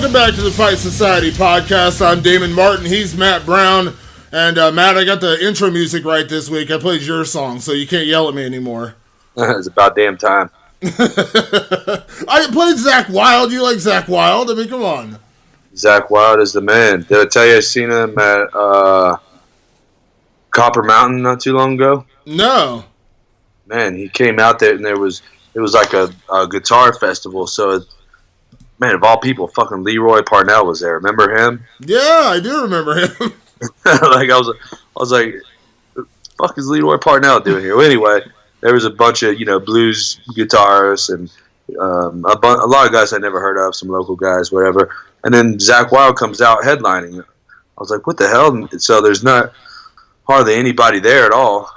Welcome back to the Fight Society podcast. I'm Damon Martin. He's Matt Brown. And Matt, I got the intro music right this week. I played your song, so you can't yell at me anymore. It's about damn time. I played Zach Wilde. You like Zach Wilde? I mean, come on. Zach Wilde is the man. Did I tell you I seen him at Copper Mountain not too long ago? No. Man, he came out there and it was like a guitar festival. So, man, of all people, fucking Leroy Parnell was there. Remember him? Yeah, I do remember him. Like I was like, what the fuck is Leroy Parnell doing here? Well, anyway, there was a bunch of blues guitarists and a lot of guys I never heard of, some local guys, whatever. And then Zach Wilde comes out headlining. I was like, what the hell? And so there's not hardly anybody there at all.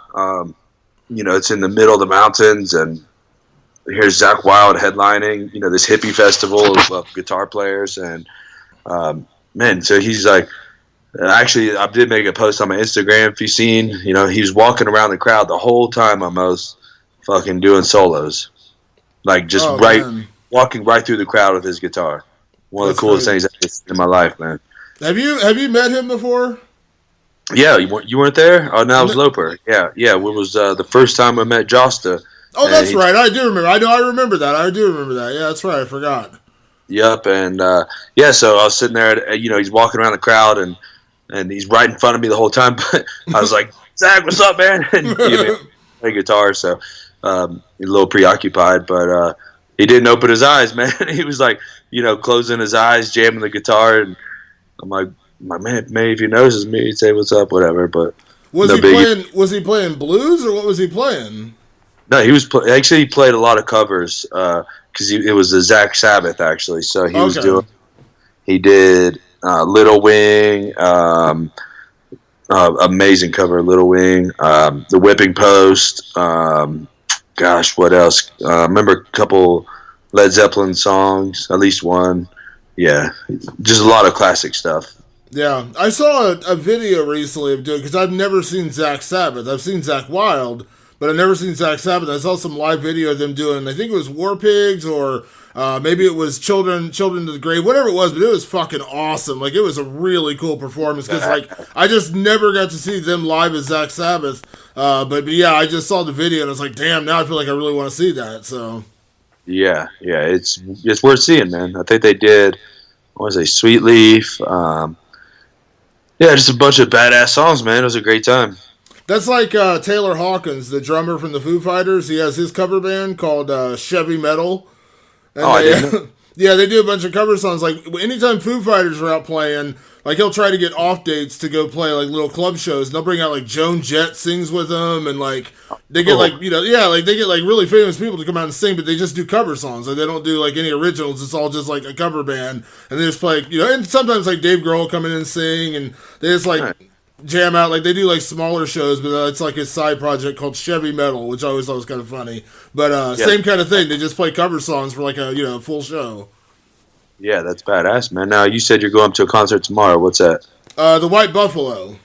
It's in the middle of the mountains, and here's Zach Wilde headlining. This hippie festival of guitar players, and man, so he's like. Actually, I did make a post on my Instagram. If you've seen, he was walking around the crowd the whole time almost fucking doing solos. Like just walking right through the crowd with his guitar. One of the coolest things I've seen in my life, man. Have you met him before? Yeah, you weren't there? Oh, no, it was Loper. Yeah. It was the first time I met Josta. Oh, that's right. I do remember. I remember that. I do remember that. Yeah, that's right. I forgot. Yep, and so I was sitting there, he's walking around the crowd, and he's right in front of me the whole time. But I was like, Zach, what's up, man? And he gave me a guitar, so a little preoccupied. But he didn't open his eyes, man. He was like, closing his eyes, jamming the guitar. And I'm like, my man, maybe if he notices me, he'd say, what's up, whatever. But was he playing blues, or what was he playing? No, he played a lot of covers because it was the Zach Sabbath, actually. So he did Little Wing, amazing cover of Little Wing, The Whipping Post, what else? Remember a couple Led Zeppelin songs, at least one. Yeah, just a lot of classic stuff. Yeah, I saw a video recently of doing, because I've never seen Zach Sabbath. I've seen Zach Wilde, but I've never seen Zach Sabbath. I saw some live video of them doing, I think it was War Pigs, or maybe it was Children to the Grave, whatever it was, but it was fucking awesome. Like, it was a really cool performance, because, I just never got to see them live as Zach Sabbath. But yeah, I just saw the video, and I was like, damn, now I feel like I really want to see that, so. Yeah, it's worth seeing, man. I think they did, Sweet Leaf, just a bunch of badass songs, man. It was a great time. That's like Taylor Hawkins, the drummer from the Foo Fighters. He has his cover band called Chevy Metal. And I didn't know. Yeah, they do a bunch of cover songs. Like, anytime Foo Fighters are out playing, like, he'll try to get off dates to go play, like, little club shows. And they'll bring out, like, Joan Jett sings with them. And, like, they get, they get, like, really famous people to come out and sing, but they just do cover songs. Like, they don't do, like, any originals. It's all just, like, a cover band. And they just play, and sometimes, like, Dave Grohl will come in and sing. And they just, like, jam out. Like, they do, like, smaller shows, but it's, like, his side project called Chevy Metal, which I always thought was kind of funny. But same kind of thing. They just play cover songs for, like, a full show. Yeah, that's badass, man. Now, you said you're going to a concert tomorrow. What's that? The White Buffalo.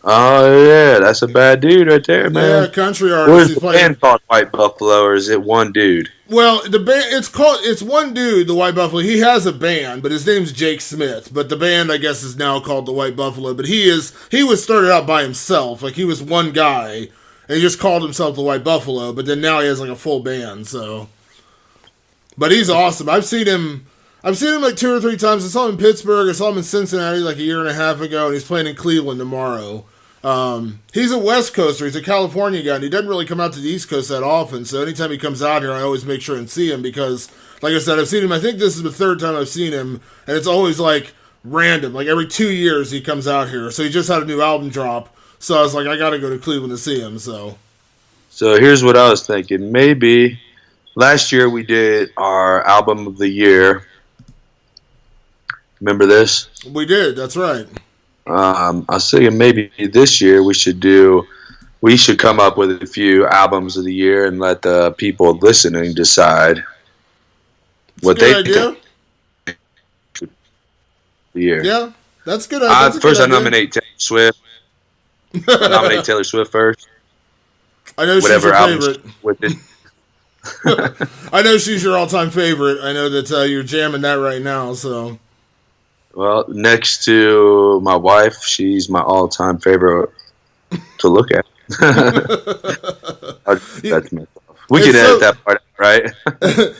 Oh, yeah. That's a bad dude right there, man. Yeah, country artist. What is the band called White Buffalo, or is it one dude? Well, the band, it's one dude, the White Buffalo. He has a band, but his name's Jake Smith. But the band, I guess, is now called the White Buffalo. But he was started out by himself. Like, he was one guy, and he just called himself the White Buffalo. But then now he has, like, a full band, so. But he's awesome. I've seen him like 2 or 3 times. I saw him in Pittsburgh. I saw him in Cincinnati like a year and a half ago, and he's playing in Cleveland tomorrow. He's a West Coaster. He's a California guy, and he doesn't really come out to the East Coast that often. So anytime he comes out here, I always make sure and see him because, like I said, I've seen him. I think this is the 3rd time I've seen him, and it's always like random. Like every 2 years he comes out here. So he just had a new album drop. So I was like, I got to go to Cleveland to see him. So here's what I was thinking. Maybe last year we did our album of the year. Remember this? We did. That's right. I was thinking maybe this year we should come up with a few albums of the year and let the people listening decide what they think. The year. Yeah, that's good. First, I nominate Taylor Swift. I nominate Taylor Swift first. I know she's your favorite. With it. I know she's your all-time favorite. I know that you're jamming that right now. So Well, next to my wife, she's my all-time favorite to look at. That's myself. We can edit that part out, right?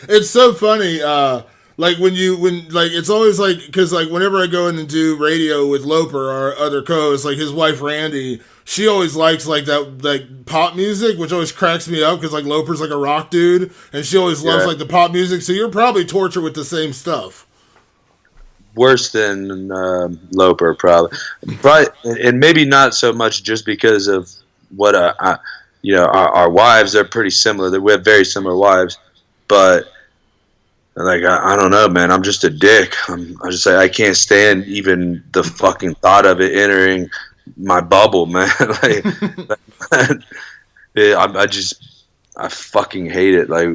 It's so funny. Like when it's always like, because like whenever I go in and do radio with Loper, our other co-host, like his wife Randy, she always likes like that like pop music, which always cracks me up because like Loper's like a rock dude, and she always loves like the pop music. So you're probably tortured with the same stuff. Worse than Loper, probably, and maybe not so much just because of what our wives are pretty similar. We have very similar wives, but like I don't know, man. I'm just a dick. I just say I can't stand even the fucking thought of it entering my bubble, man. Like, I fucking hate it like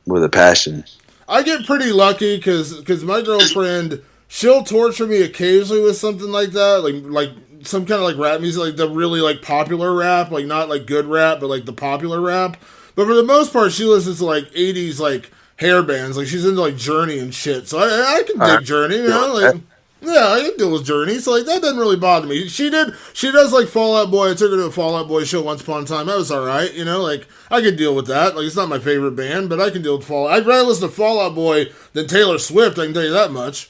with a passion. I get pretty lucky because my girlfriend, she'll torture me occasionally with something like that, like some kind of like rap music, like the really like popular rap, like not like good rap, but like the popular rap. But for the most part, she listens to like 80s like hair bands, like she's into like Journey and shit. So I can dig Journey, you know, like yeah, I can deal with Journey. So like that doesn't really bother me. She does like Fall Out Boy. I took her to a Fall Out Boy show once upon a time. That was all right, you know, like I could deal with that. Like it's not my favorite band, but I can deal with Fall Out. I'd rather listen to Fall Out Boy than Taylor Swift. I can tell you that much.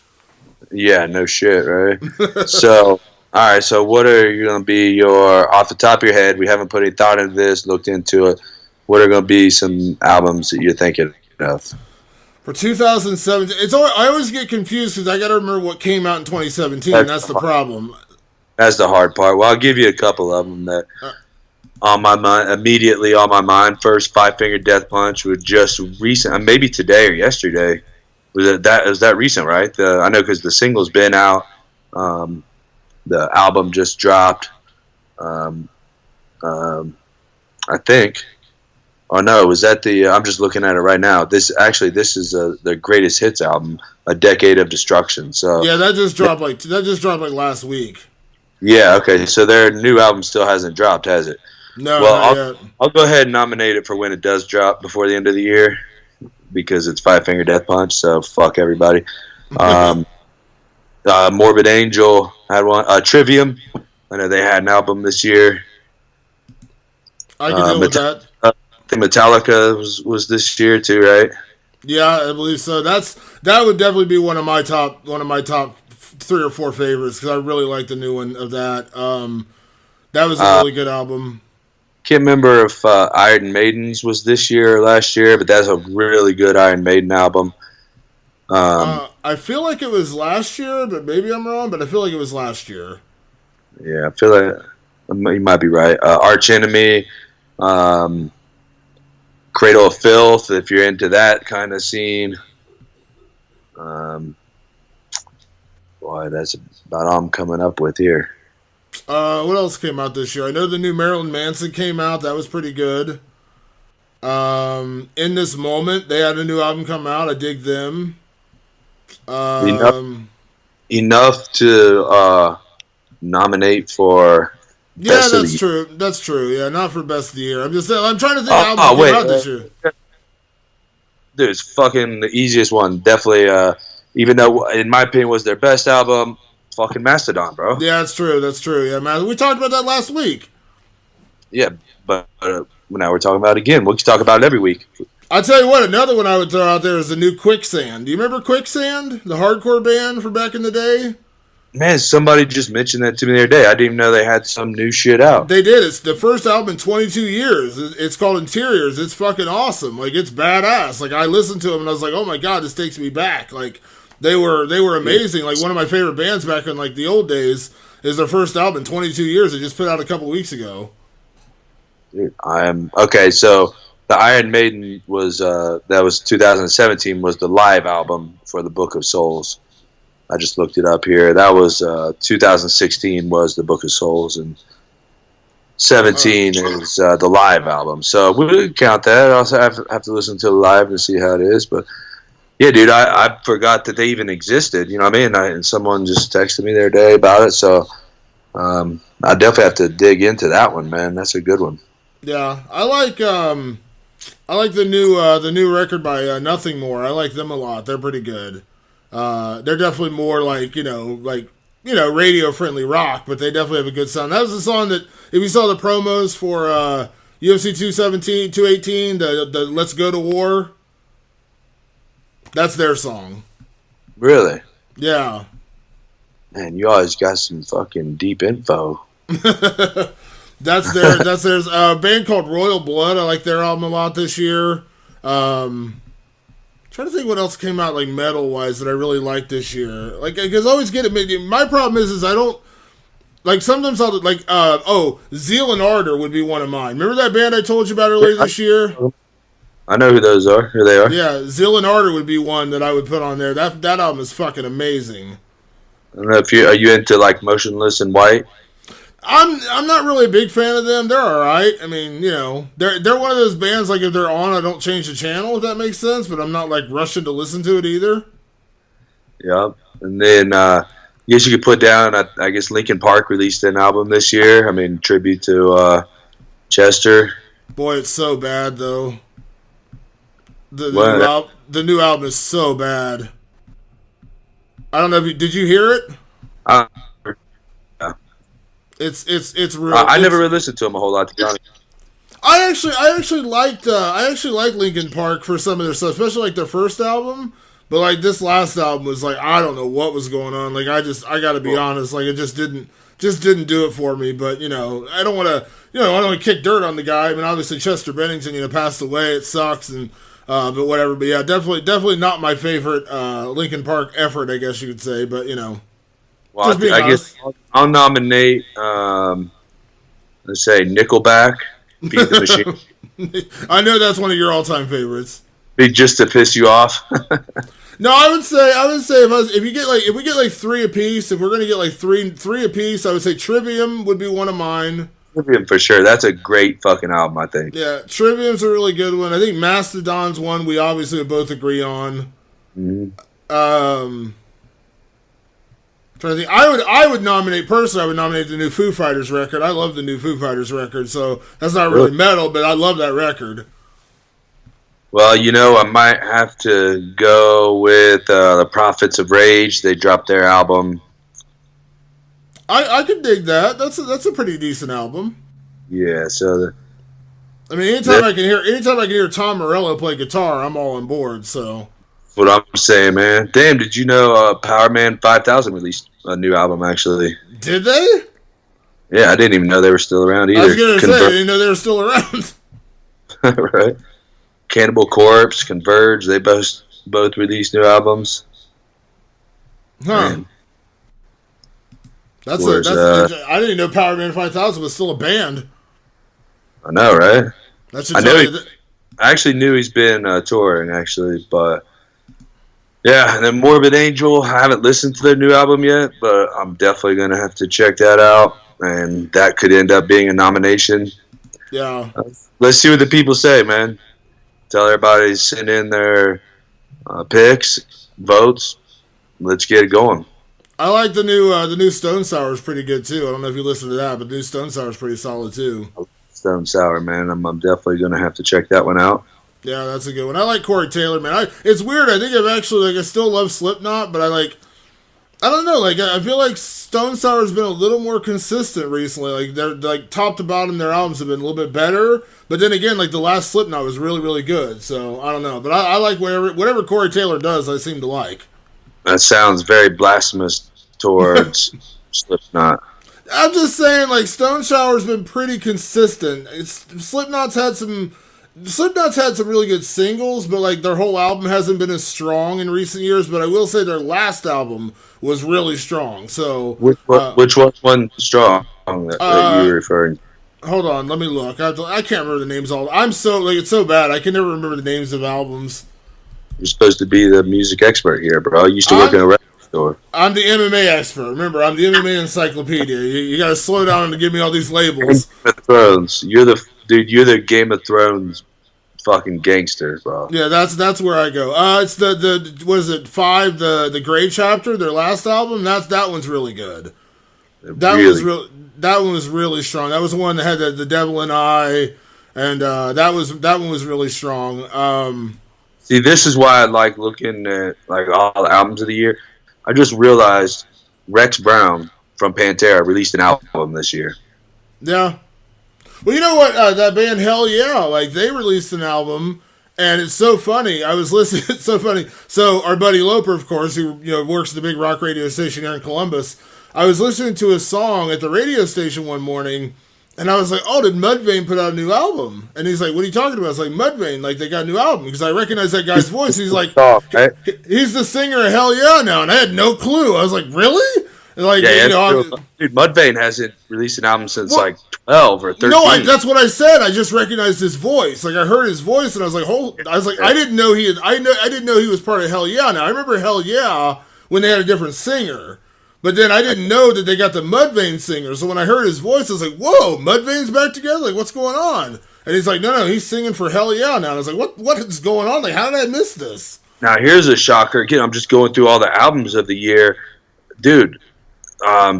Yeah, no shit, right? So, all right. So, what are you going to be your off the top of your head? We haven't put any thought into this, looked into it. What are going to be some albums that you're thinking of? For 2017, I always get confused because I got to remember what came out in 2017. That's the problem. That's the hard part. Well, I'll give you a couple of them that on my mind, immediately on my mind. First, Five Finger Death Punch was just recent, maybe today or yesterday. Was that recent, right? I know because the single's been out. The album just dropped. I think. Oh no, was that the? I'm just looking at it right now. This is the greatest hits album, A Decade of Destruction. So yeah, that just dropped like last week. Yeah, okay. So their new album still hasn't dropped, has it? No, well, not yet. I'll go ahead and nominate it for when it does drop before the end of the year because it's Five Finger Death Punch. So fuck everybody. Morbid Angel had one. Trivium. I know they had an album this year. I can deal with that. I think Metallica was this year too, right? Yeah, I believe so. That would definitely be one of my top 3 or 4 favorites because I really like the new one of that. That was a really good album. Can't remember if Iron Maiden's was this year or last year, but that's a really good Iron Maiden album. I feel like it was last year, but maybe I'm wrong. But I feel like it was last year. Yeah, I feel like you might be right. Arch Enemy. Cradle of Filth, if you're into that kind of scene. Boy, that's about all I'm coming up with here. What else came out this year? I know the new Marilyn Manson came out. That was pretty good. In This Moment, they had a new album come out. I dig them. Enough to nominate for... Yeah, that's true. That's true. Yeah, not for best of the year. I'm trying to think of albums that came out this year. Dude, it's fucking the easiest one. Definitely, even though, in my opinion, was their best album, fucking Mastodon, bro. Yeah, that's true. That's true. Yeah, man. We talked about that last week. Yeah, but now we're talking about it again. We can talk about it every week. I'll tell you what, another one I would throw out there is the new Quicksand. Do you remember Quicksand? The hardcore band from back in the day? Man, somebody just mentioned that to me the other day. I didn't even know they had some new shit out. They did. It's the first album in 22 years. It's called Interiors. It's fucking awesome. Like, it's badass. Like, I listened to them and I was like, oh my god, this takes me back. Like, they were amazing. Like, one of my favorite bands back in like the old days is their first album in 22 years. They just put out a couple weeks ago. Dude, okay. So the Iron Maiden was that was 2017 was the live album for the Book of Souls. I just looked it up here. That was 2016 was the Book of Souls, and 17 is the live album. So we would count that. I also have to listen to the live and see how it is. But yeah, dude, I forgot that they even existed. You know what I mean? And someone just texted me the other day about it. So I definitely have to dig into that one, man. That's a good one. Yeah, I like the new record by Nothing More. I like them a lot. They're pretty good. They're definitely more like radio friendly rock, but they definitely have a good sound. That was the song that if you saw the promos for UFC 218, the Let's Go to War. That's their song. Really? Yeah. Man, you always got some fucking deep info. That's there's a band called Royal Blood. I like their album a lot this year. Trying to think what else came out like metal wise that I really liked this year. Like, because I always get it. My problem is I don't like. Sometimes I'll like. Zeal and Ardor would be one of mine. Remember that band I told you about earlier this year? I know who those are. Who they are? Yeah, Zeal and Ardor would be one that I would put on there. That album is fucking amazing. I don't know if are you into like Motionless in White? I'm not really a big fan of them. They're all right. I mean, they're one of those bands like if they're on, I don't change the channel if that makes sense. But I'm not like rushing to listen to it either. Yeah, and then I guess you could put down. I guess Linkin Park released an album this year. I mean, tribute to Chester. Boy, it's so bad though. The new album is so bad. I don't know if did you hear it? It's real. I never really listened to them a whole lot, to be honest. I actually liked Linkin Park for some of their stuff, especially like their first album. But like this last album was like I don't know what was going on. Like I got to be honest, like it just didn't do it for me. But I don't want to I don't want to kick dirt on the guy. I mean, obviously Chester Bennington passed away. It sucks and. But whatever. But yeah, definitely not my favorite Linkin Park effort, I guess you could say. But well, I guess I'll nominate. Let's say Nickelback, Beat the Machine. I know that's one of your all-time favorites. Be just to piss you off. No, I would say if we get like three apiece, if we're gonna get like three apiece, I would say Trivium would be one of mine. Trivium for sure. That's a great fucking album, I think. Yeah, Trivium's a really good one. I think Mastodon's one we obviously would both agree on. Mm-hmm. Trying to think, I would nominate the new Foo Fighters record. I love the new Foo Fighters record, so that's not really metal, but I love that record. Well, I might have to go with the Prophets of Rage. They dropped their album. I could dig that. That's a pretty decent album. Yeah, so anytime I can hear Tom Morello play guitar, I'm all on board. So what I'm saying, man. Damn, did you know Power Man 5000 released a new album actually? Did they? Yeah, I didn't even know they were still around either. I was gonna say I didn't know they were still around. Right. Cannibal Corpse, Converge, they both released new albums. Huh. Man. I didn't even know Power Man 5000 was still a band. I know, right? I actually knew he's been touring, actually, but yeah. And then Morbid Angel, I haven't listened to their new album yet, but I'm definitely gonna have to check that out, and that could end up being a nomination. Yeah. Let's see what the people say, man. Tell everybody to send in their picks, votes. Let's get it going. I like the new Stone Sour is pretty good too. I don't know if you listened to that, but the new Stone Sour is pretty solid too. Stone Sour, man. I'm definitely going to have to check that one out. Yeah, that's a good one. I like Corey Taylor, man. It's weird. I think I still love Slipknot, but I don't know. Like, I feel like Stone Sour has been a little more consistent recently. Like, they're like top to bottom, their albums have been a little bit better. But then again, like the last Slipknot was really, really good. So I don't know, but I like whatever Corey Taylor does. I seem to like. That sounds very blasphemous towards Slipknot. I'm just saying, like, Stone Sour's been pretty consistent. Slipknot's had some really good singles, but like their whole album hasn't been as strong in recent years. But I will say their last album was really strong. So which one strong that you're referring to? Hold on, let me look. I can't remember the names all. I'm so like it's so bad. I can never remember the names of albums. You're supposed to be the music expert here, bro. You used to work in a record store. I'm the MMA expert. Remember, I'm the MMA encyclopedia. You got to slow down and give me all these labels. Game of Thrones. You're the Game of Thrones fucking gangster, bro. Yeah, that's where I go. It's the what is it? 5, the Gray Chapter, their last album. That one's really good. That one was really strong. That was the one that had the Devil and I, and that one was really strong. See, this is why I like looking at like all the albums of the year. I just realized Rex Brown from Pantera released an album this year. Yeah. Well, you know what? That band, Hell Yeah, like they released an album, and it's so funny. I was listening. It's so funny. So our buddy Loper, of course, who works at the big rock radio station here in Columbus, I was listening to his song at the radio station one morning, and I was like, "Oh, did Mudvayne put out a new album?" And he's like, "What are you talking about?" I was like, "Mudvayne, like they got a new album," because I recognize that guy's voice. He's like, he's the singer of Hell Yeah now, and I had no clue. I was like, "Really?" And like, dude, Mudvayne hasn't released an album since like 12 or 13. No, that's what I said. I just recognized his voice. Like I heard his voice, and I was like, I didn't know he had. I didn't know he was part of Hell Yeah. Now I remember Hell Yeah when they had a different singer. But then I didn't know that they got the Mudvayne singer. So when I heard his voice, I was like, whoa, Mudvayne's back together? Like, what's going on? And he's like, no, he's singing for Hell Yeah now. And I was like, what is going on? Like, how did I miss this? Now, here's a shocker. Again, I'm just going through all the albums of the year. Dude,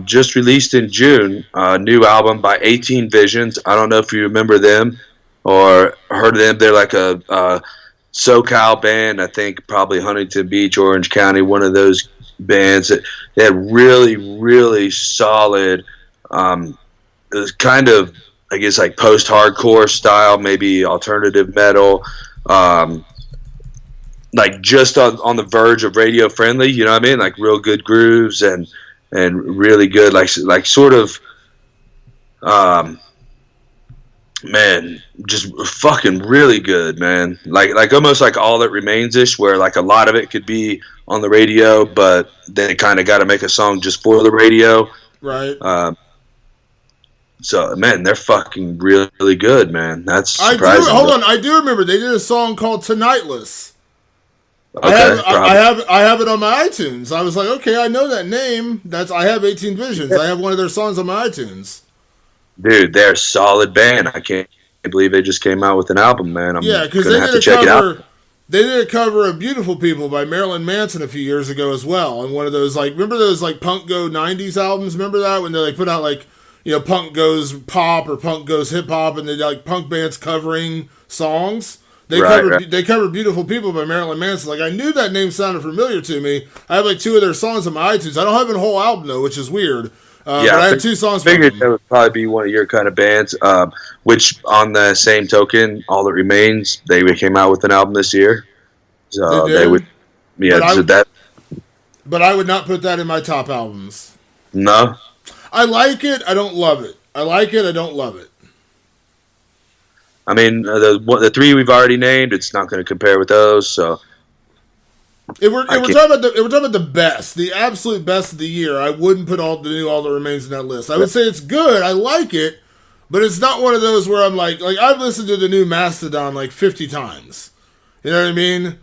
just released in June, a new album by 18 Visions. I don't know if you remember them or heard of them. They're like a SoCal band. I think probably Huntington Beach, Orange County, one of those bands that they had really, really solid. It was kind of, I guess, like post-hardcore style, maybe alternative metal, like just on the verge of radio friendly. You know what I mean? Like real good grooves and really good, like sort of, man, just fucking really good, man. Like almost like All That Remains-ish, where like a lot of it could be on the radio, but they kind of got to make a song just for the radio. Right. So, man, they're fucking really good, man. That's surprising. I do remember they did a song called Tonightless. Okay, I have it on my iTunes. I was like, okay, I know that name. I have 18 Visions. I have one of their songs on my iTunes. Dude, they're a solid band. I can't believe they just came out with an album, man. Because they did a cover. They did a cover of "Beautiful People" by Marilyn Manson a few years ago as well. And one of those, like, remember those like Punk Go '90s albums? Remember that when they like put out like, Punk Goes Pop or Punk Goes Hip Hop, and they like punk bands covering songs. They covered "Beautiful People" by Marilyn Manson. Like, I knew that name sounded familiar to me. I have like 2 of their songs on my iTunes. I don't have a whole album though, which is weird. But I have 2 songs. I figured that would probably be one of your kind of bands. Which, on the same token, All That Remains, they came out with an album this year. So they would, But I would not put that in my top albums. No. I like it. I don't love it. I like it. I don't love it. I mean, the 3 we've already named, it's not going to compare with those. So, if we're talking about the best, the absolute best of the year, I wouldn't put All That Remains in that list. I would say it's good. I like it, but it's not one of those where I'm like I've listened to the new Mastodon like 50 times. You know what I mean?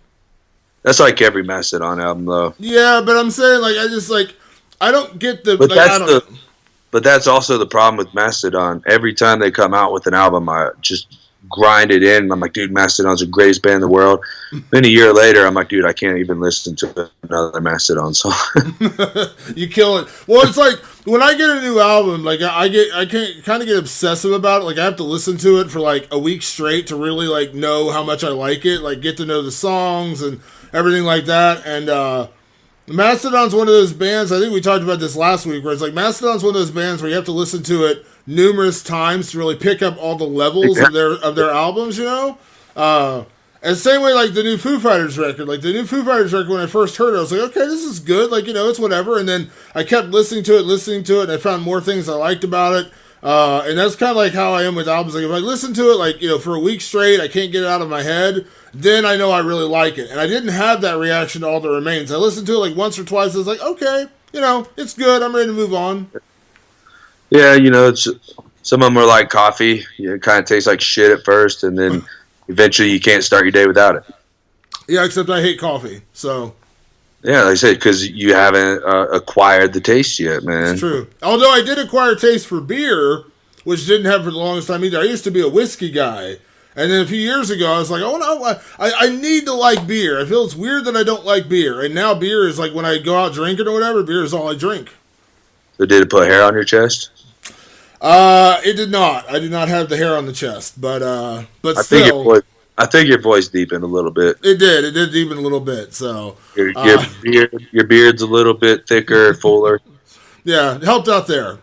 That's like every Mastodon album, though. Yeah, but I'm saying I don't get the. But that's also the problem with Mastodon. Every time they come out with an album, I just grind it in. I'm like, dude, Mastodon's the greatest band in the world. Then a year later, I'm like, dude, I can't even listen to another Mastodon song. You kill it. Well, it's like when I get a new album, like I can kind of get obsessive about it. Like I have to listen to it for like a week straight to really like know how much I like it. Like get to know the songs and everything like that. And Mastodon's one of those bands, I think we talked about this last week, where it's like Mastodon's one of those bands where you have to listen to it numerous times to really pick up all the levels of their albums, and same way like the new Foo Fighters record. Like the new Foo Fighters record, when I first heard it, I was like, okay, this is good. Like, it's whatever. And then I kept listening to it, and I found more things I liked about it. And that's kind of like how I am with albums. Like if I listen to it, like, for a week straight, I can't get it out of my head, then I know I really like it. And I didn't have that reaction to All That Remains. I listened to it like once or twice. I was like, okay, it's good. I'm ready to move on. Yeah, it's some of them are like coffee. It kind of tastes like shit at first, and then eventually you can't start your day without it. Yeah, except I hate coffee, so. Yeah, like I said, because you haven't acquired the taste yet, man. It's true. Although I did acquire a taste for beer, which didn't have for the longest time either. I used to be a whiskey guy. And then a few years ago, I was like, oh, no, I need to like beer. I feel it's weird that I don't like beer. And now beer is like when I go out drinking or whatever, beer is all I drink. So did it put hair on your chest? It did not. I did not have the hair on the chest, but still. I think your voice deepened a little bit. It did deepen a little bit. So Your beard's a little bit thicker, fuller. yeah, helped out there.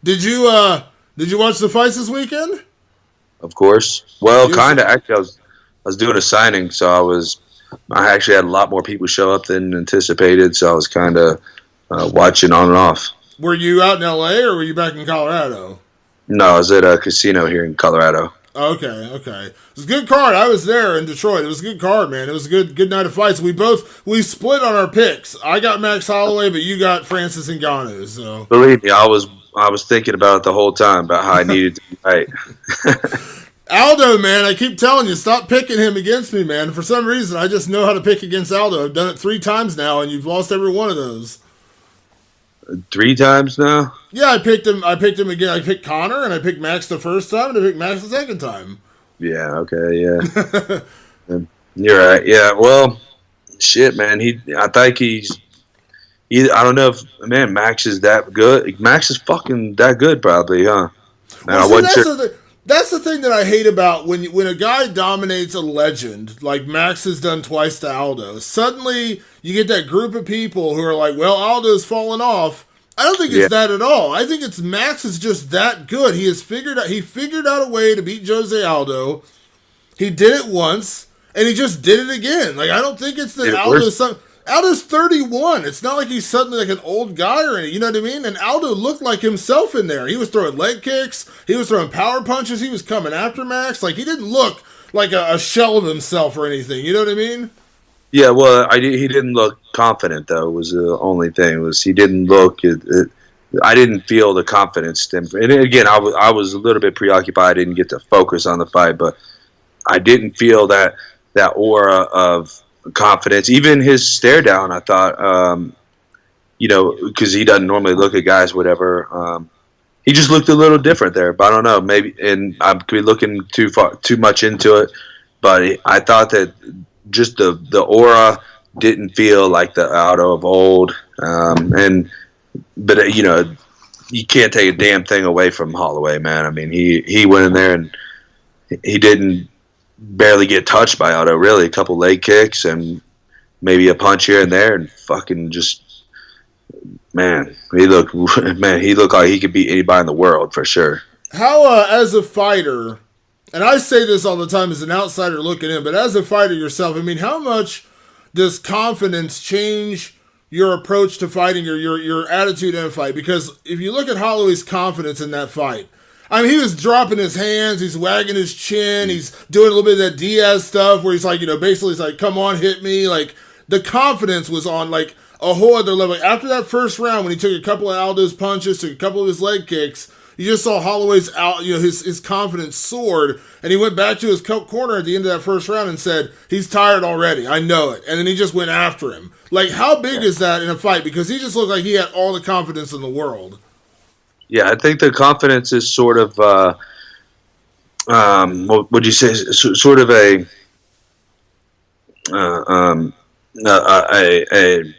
Did you watch the fights this weekend? Of course. Well, UFC? kind of. Actually, I was doing a signing, so I actually had a lot more people show up than anticipated. So I was kind of watching on and off. Were you out in LA or were you back in Colorado? No, I was at a casino here in Colorado. Okay. It was a good card. I was there in Detroit. It was a good card, man. It was a good night of fights. We split on our picks. I got Max Holloway, but you got Francis Ngannou. So believe me, I was thinking about it the whole time about how I needed to be right. Aldo, man, I keep telling you, stop picking him against me, man. For some reason, I just know how to pick against Aldo. I've done it 3 times now, and you've lost every one of those. 3 times now? Yeah, I picked him again. I picked Conor, and I picked Max the first time, and I picked Max the second time. Yeah, okay, yeah. You're right. Yeah, well, shit, man. I think I don't know if, man, Max is that good. Max is fucking that good, probably, huh? Man, well, that's the thing that I hate about when a guy dominates a legend, like Max has done twice to Aldo. Suddenly, you get that group of people who are like, well, Aldo's fallen off. I don't think it's that at all. I think it's Max is just that good. He figured out a way to beat Jose Aldo. He did it once, and he just did it again. Like, I don't think it's that Aldo's 31. It's not like he's suddenly like an old guy or anything. You know what I mean? And Aldo looked like himself in there. He was throwing leg kicks. He was throwing power punches. He was coming after Max. Like, he didn't look like a shell of himself or anything. You know what I mean? Yeah, well, he didn't look confident, though, was the only thing. He didn't look... I didn't feel the confidence. And again, I was a little bit preoccupied. I didn't get to focus on the fight, but I didn't feel that aura of confidence. Even his stare down, I thought, because he doesn't normally look at guys, whatever. He just looked a little different there. But I don't know, maybe, and I could be looking too much into it. But I thought that just the aura didn't feel like the Aldo of old, But you can't take a damn thing away from Holloway, man. I mean, he went in there and he didn't barely get touched by Aldo. Really, a couple leg kicks and maybe a punch here and there, and fucking just he looked like he could beat anybody in the world for sure. How as a fighter, and I say this all the time as an outsider looking in, but as a fighter yourself, I mean, how much does confidence change your approach to fighting or your attitude in a fight? Because if you look at Holloway's confidence in that fight, I mean, he was dropping his hands, he's wagging his chin, he's doing a little bit of that Diaz stuff where he's like, basically he's like, come on, hit me. Like, the confidence was on like a whole other level. After that first round, when he took a couple of Aldo's punches, took a couple of his leg kicks, you just saw Holloway's his confidence soared, and he went back to his corner at the end of that first round and said, he's tired already, I know it. And then he just went after him. Like, how big is that in a fight? Because he just looked like he had all the confidence in the world. Yeah, I think the confidence is sort of, what would you say, sort of a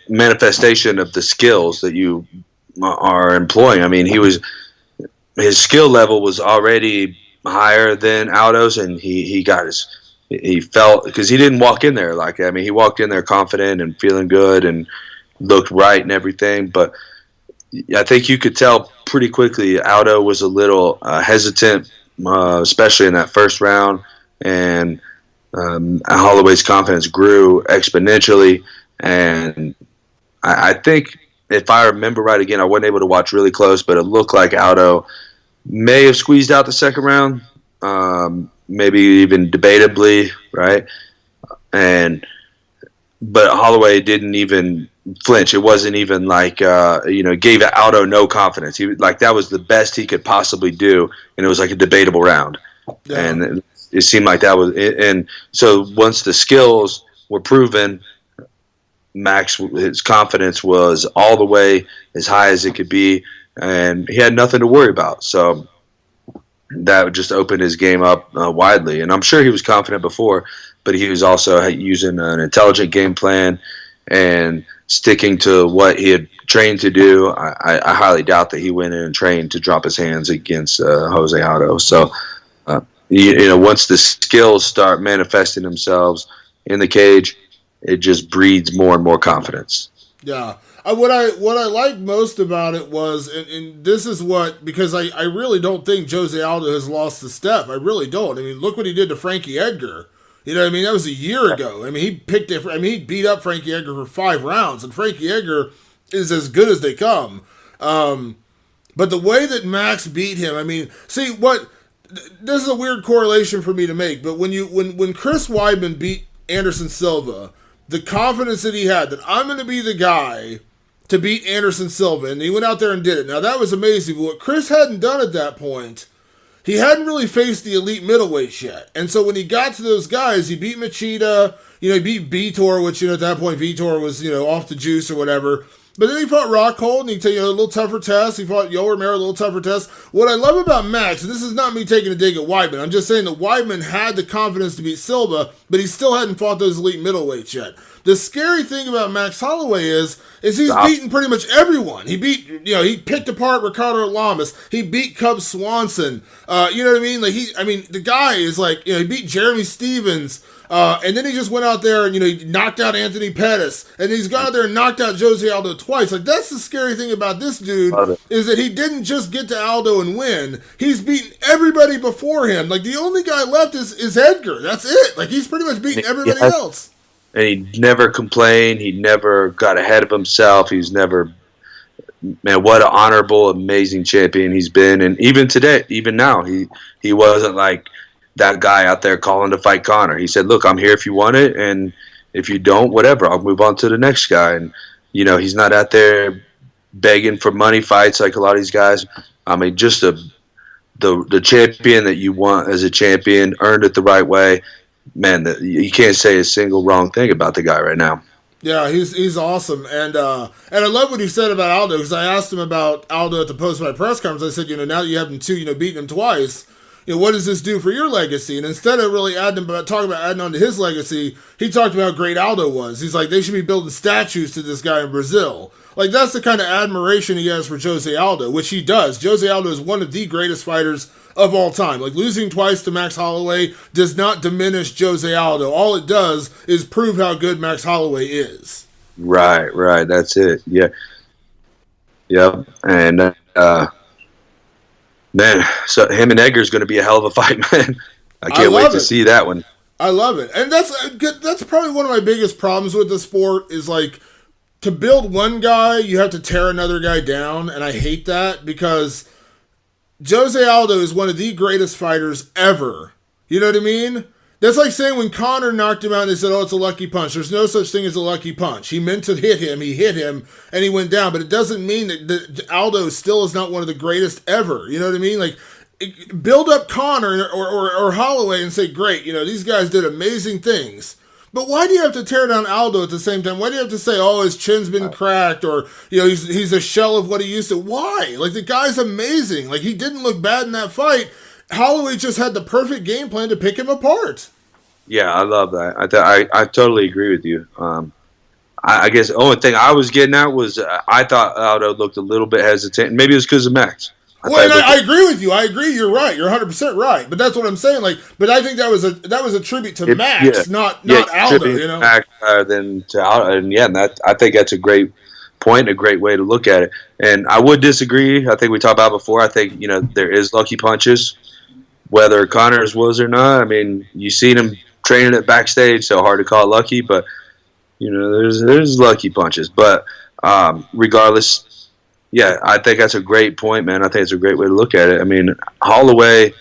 manifestation of the skills that you are employing. I mean, his skill level was already higher than Aldo's, and he felt, because he didn't walk in there like that. I mean, he walked in there confident and feeling good and looked right and everything, but I think you could tell pretty quickly Aldo was a little hesitant, especially in that first round, and Holloway's confidence grew exponentially, and I think, if I remember right, again, I wasn't able to watch really close, but it looked like Aldo may have squeezed out the second round, maybe even debatably, right? But Holloway didn't even flinch. It wasn't even like gave Aldo no confidence. That was the best he could possibly do, and it was like a debatable round. Yeah. And it seemed like that was it. And so once the skills were proven, Max, his confidence was all the way as high as it could be, and he had nothing to worry about. So that just opened his game up widely. And I'm sure he was confident before, but he was also using an intelligent game plan and sticking to what he had trained to do. I highly doubt that he went in and trained to drop his hands against Jose Aldo. So once the skills start manifesting themselves in the cage, it just breeds more and more confidence. Yeah. What I liked most about it was, and this is what, because I really don't think Jose Aldo has lost a step. I really don't. I mean, look what he did to Frankie Edgar. You know what I mean? That was a year ago. I mean, he beat up Frankie Edgar for 5 rounds, and Frankie Edgar is as good as they come. But the way that Max beat him, I mean, see what, this is a weird correlation for me to make, but when Chris Weidman beat Anderson Silva, the confidence that he had that I'm going to be the guy to beat Anderson Silva, and he went out there and did it. Now, that was amazing, but what Chris hadn't done at that point, he hadn't really faced the elite middleweights yet. And so when he got to those guys, he beat Machida, he beat Vitor, which, at that point, Vitor was, off the juice or whatever. But then he fought Rockhold, and he took a little tougher test. He fought Yoel Romero, a little tougher test. What I love about Max, and this is not me taking a dig at Weidman, I'm just saying that Weidman had the confidence to beat Silva, but he still hadn't fought those elite middleweights yet. The scary thing about Max Holloway is he's beaten pretty much everyone. He beat, he picked apart Ricardo Lamas. He beat Cub Swanson. You know what I mean? The guy is he beat Jeremy Stevens. And then he just went out there and, he knocked out Anthony Pettis. And he's gone out there and knocked out Jose Aldo twice. That's the scary thing about this dude, is that he didn't just get to Aldo and win. He's beaten everybody before him. The only guy left is Edgar. That's it. He's pretty much beaten everybody else. And he never complained. He never got ahead of himself. He's never, man, what an honorable, amazing champion he's been. And even today, even now, he wasn't like that guy out there calling to fight Conor. He said, look, I'm here if you want it, and if you don't, whatever, I'll move on to the next guy. And, he's not out there begging for money fights like a lot of these guys. I mean, just the champion that you want as a champion, earned it the right way. Man, you can't say a single wrong thing about the guy right now. Yeah, he's awesome, and I love what he said about Aldo, because I asked him about Aldo at the post-fight press conference. I said, now that you have him beating him twice, what does this do for your legacy? And instead of really talking about adding on to his legacy, he talked about how great Aldo was. He's like, they should be building statues to this guy in Brazil. That's the kind of admiration he has for Jose Aldo, which he does. Jose Aldo is one of the greatest fighters of all time. Losing twice to Max Holloway does not diminish Jose Aldo. All it does is prove how good Max Holloway is. Right. That's it. Yeah. Yep. And, man, so him and Edgar's going to be a hell of a fight, man. I can't wait to see that one. I love it. And that's probably one of my biggest problems with the sport is, to build one guy, you have to tear another guy down, and I hate that because Jose Aldo is one of the greatest fighters ever. You know what I mean? That's like saying when Conor knocked him out and they said, it's a lucky punch. There's no such thing as a lucky punch. He meant to hit him, he hit him, and he went down. But it doesn't mean that Aldo still is not one of the greatest ever. You know what I mean? Build up Conor or Holloway and say, great, these guys did amazing things. But why do you have to tear down Aldo at the same time? Why do you have to say, his chin's been cracked, or he's a shell of what he used to? Why? The guy's amazing. He didn't look bad in that fight. Holloway just had the perfect game plan to pick him apart. Yeah, I love that. I totally agree with you. I guess the only thing I was getting at was I thought Aldo looked a little bit hesitant. Maybe it was because of Max. I agree with you. I agree. You're right. You're 100% right. But that's what I'm saying. But I think that was a tribute to Max, not Aldo. Max than to Aldo, and I think that's a great point, a great way to look at it. And I would disagree. I think we talked about before. I think there is lucky punches, whether Conor's was or not. I mean, you seen him training it backstage, so hard to call it lucky. But there's lucky punches. But regardless. Yeah, I think that's a great point, man. I think it's a great way to look at it. I mean, Holloway,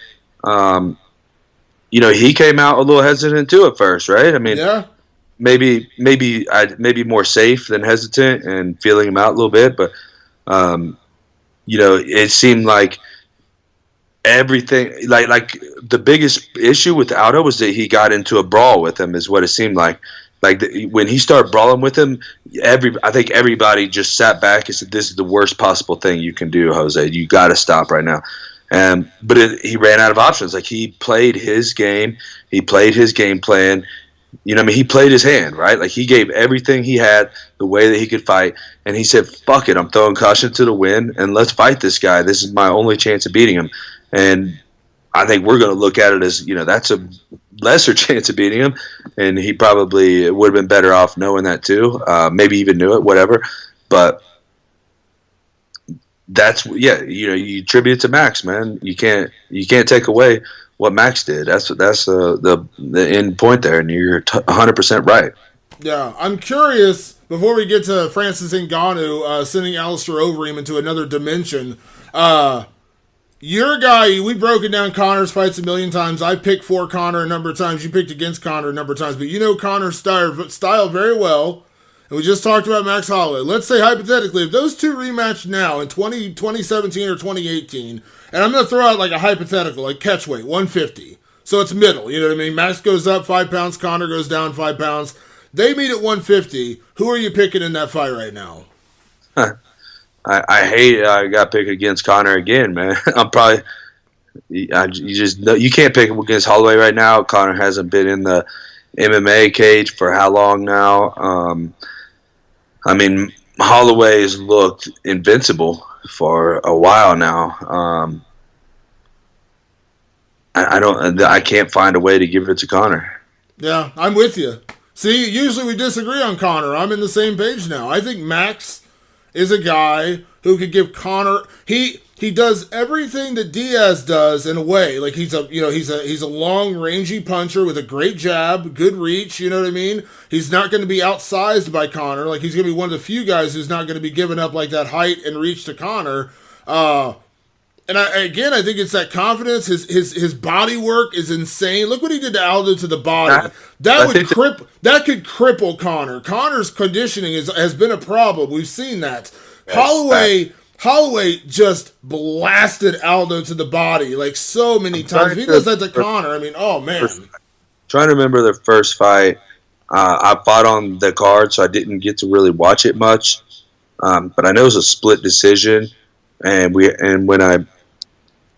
he came out a little hesitant too at first, right? I mean, yeah. maybe more safe than hesitant and feeling him out a little bit, but it seemed like everything, like the biggest issue with Aldo was that he got into a brawl with him, is what it seemed like. When he started brawling with him, I think everybody just sat back and said, "This is the worst possible thing you can do, Jose. You got to stop right now." But he ran out of options. He played his game. He played his game plan. He played his hand, right? He gave everything he had, the way that he could fight, and he said, "Fuck it, I'm throwing caution to the wind, and let's fight this guy. This is my only chance of beating him." And I think we're going to look at it as, that's a lesser chance of beating him, and he probably would have been better off knowing that too. Maybe even knew it, whatever. But you attribute it to Max, man. You can't take away what Max did. That's the end point there, and you're 100% right. Yeah, I'm curious, before we get to Francis Ngannou sending Alistair Overeem into another dimension, you're a guy, we've broken down Conor's fights a million times. I picked for Conor a number of times. You picked against Conor a number of times. But you know Conor's style very well. And we just talked about Max Holloway. Let's say, hypothetically, if those two rematch now in 2017 or 2018, and I'm going to throw out like a hypothetical, like catch weight, 150. So it's middle, you know what I mean? Max goes up 5 pounds, Conor goes down 5 pounds. They meet at 150. Who are you picking in that fight right now? I hate I got picked against Conor again, man. I'm probably you can't pick him against Holloway right now. Conor hasn't been in the MMA cage for how long now? I mean, Holloway's looked invincible for a while now. I can't find a way to give it to Conor. Yeah, I'm with you. See, usually we disagree on Conor. I'm in the same page now. I think Max is a guy who could give Conor. He does everything that Diaz does in a way. Like he's a long rangy puncher with a great jab, good reach. You know what I mean? He's not going to be outsized by Conor. Like he's going to be one of the few guys who's not going to be giving up like that height and reach to Conor. And I think it's that confidence. His body work is insane. Look what he did to Aldo to the body. That could cripple Conor. Conor's conditioning has been a problem. We've seen that. Holloway just blasted Aldo to the body like so many times. If he does that to Conor, I mean, oh man. Trying to remember the first fight. I fought on the card, so I didn't get to really watch it much. But I know it was a split decision,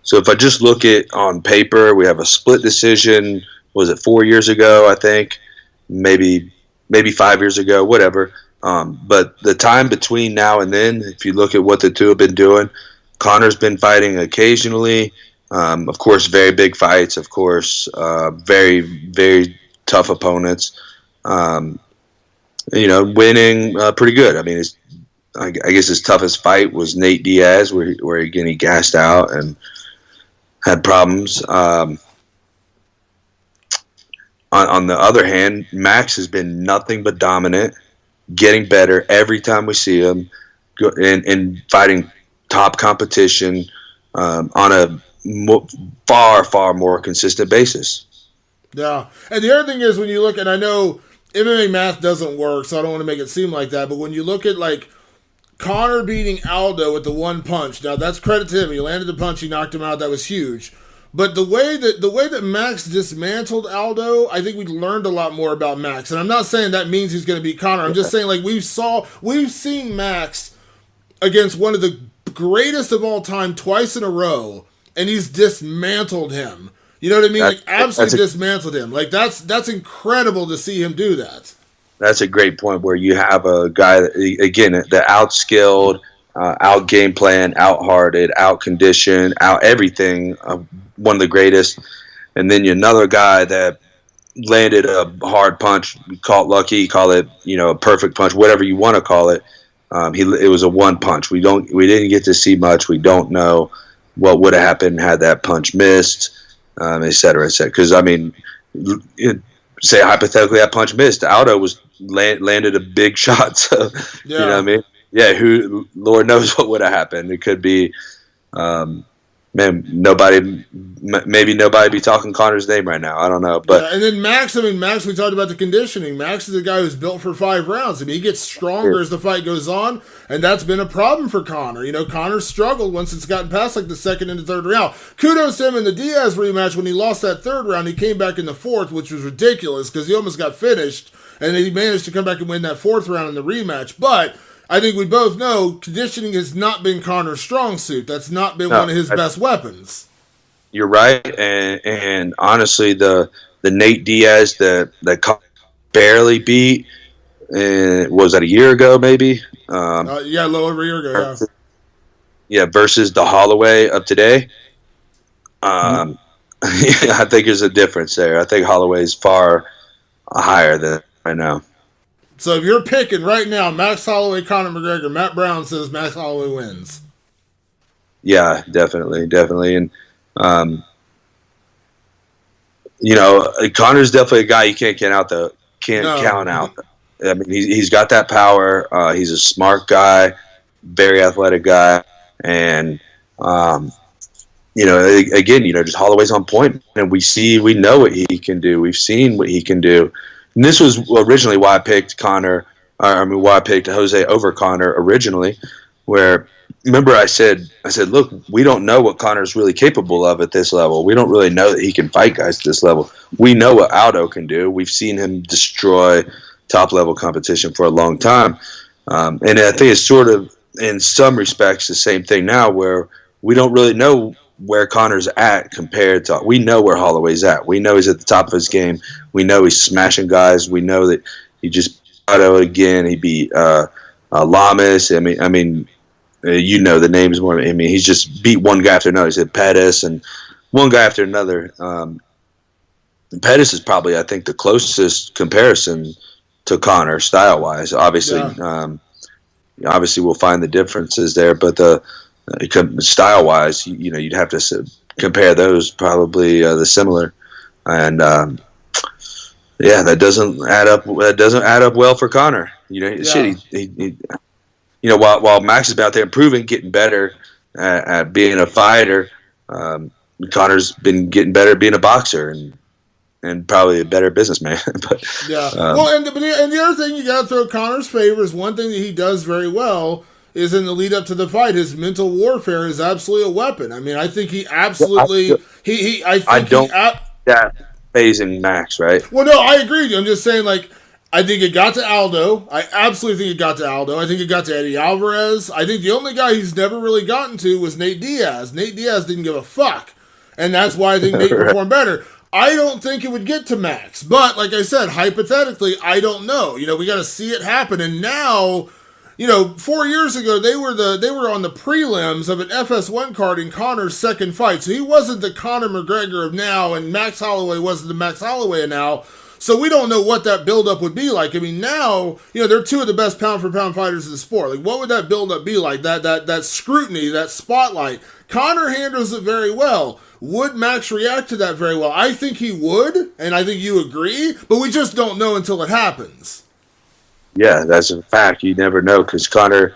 So if I just look at on paper, we have a split decision. Was it 4 years ago? I think maybe 5 years ago, whatever. But the time between now and then, if you look at what the two have been doing, Conor's been fighting occasionally. Of course, very big fights. Of course, very, very tough opponents. Winning pretty good. I mean, I guess his toughest fight was Nate Diaz, where again he gassed out and had problems. On the other hand, Max has been nothing but dominant, getting better every time we see him, and fighting top competition on a far, far more consistent basis. Yeah, and the other thing is when you look, and I know MMA math doesn't work, so I don't want to make it seem like that, but when you look at like Conor beating Aldo with the one punch. Now that's credit to him. He landed the punch. He knocked him out. That was huge. But the way that Max dismantled Aldo, I think we learned a lot more about Max. And I'm not saying that means he's going to beat Conor. I'm just saying like we've seen Max against one of the greatest of all time twice in a row, and he's dismantled him. You know what I mean? Like absolutely dismantled him. Like that's incredible to see him do that. That's a great point where you have a guy, again, the outskilled, out game plan, out hearted, out conditioned, out everything, one of the greatest. And then another guy that landed a hard punch, call it lucky, call it, a perfect punch, whatever you want to call it. It was a one punch. We didn't get to see much. We don't know what would have happened had that punch missed, et cetera, et cetera. Because, I mean, say hypothetically that punch missed, Aldo was landed a big shot, so you know what I mean? Yeah, who Lord knows what would have happened. It could be maybe nobody be talking Conor's name right now. I don't know. But and then Max, we talked about the conditioning. Max is a guy who's built for 5 rounds. I mean, he gets stronger as the fight goes on, and that's been a problem for Conor. Conor struggled once it's gotten past like the second and the third round. Kudos to him in the Diaz rematch when he lost that third round. He came back in the fourth, which was ridiculous because he almost got finished, and he managed to come back and win that fourth round in the rematch. But I think we both know conditioning has not been Conor's strong suit. That's not been one of his best weapons. You're right, and honestly, the Nate Diaz that barely beat, was that a year ago maybe? A little over a year ago. Yeah, versus the Holloway of today. I think there's a difference there. I think Holloway's far higher than right now. So if you're picking right now, Max Holloway, Conor McGregor, Matt Brown says Max Holloway wins. Yeah, definitely. And Conor's definitely a guy you can't count out. I mean, he's got that power. He's a smart guy, very athletic guy, and just Holloway's on point, and we know what he can do. We've seen what he can do, and this was originally why I picked why I picked Jose over Conor originally. Where remember I said, look, we don't know what Conor's really capable of at this level. We don't really know that he can fight guys at this level. We know what Aldo can do. We've seen him destroy top level competition for a long time, and I think it's sort of in some respects the same thing now, where we don't really know where Conor's at compared to. We know where Holloway's at. We know he's at the top of his game. We know he's smashing guys. We know that he just beat Aldo again. He beat Lamas. I mean, the names more. I mean, he's just beat one guy after another. He said Pettis and one guy after another. Pettis is probably, I think, the closest comparison to Conor style-wise. Obviously, obviously we'll find the differences there, but style-wise, you'd have to compare those, probably the similar, and that doesn't add up. That doesn't add up well for Conor. While Max has been out there improving, getting better at being a fighter, Conor's been getting better at being a boxer and probably a better businessman. But and the other thing you got to throw Conor's favor is one thing that he does very well is in the lead up to the fight, his mental warfare is absolutely a weapon. I mean, I think he absolutely that phasing Max, right? Well, no, I agree with you. I'm just saying, I think it got to Aldo. I absolutely think it got to Aldo. I think it got to Eddie Alvarez. I think the only guy he's never really gotten to was Nate Diaz. Nate Diaz didn't give a fuck, and that's why I think Nate performed better. I don't think it would get to Max, but like I said, hypothetically, I don't know. We got to see it happen, and now. 4 years ago they were on the prelims of an FS1 card in Conor's second fight. So he wasn't the Conor McGregor of now, and Max Holloway wasn't the Max Holloway of now. So we don't know what that buildup would be like. I mean, now they're two of the best pound for pound fighters in the sport. What would that buildup be like? That scrutiny, that spotlight. Conor handles it very well. Would Max react to that very well? I think he would, and I think you agree. But we just don't know until it happens. Yeah, that's a fact. You never know, because Conor,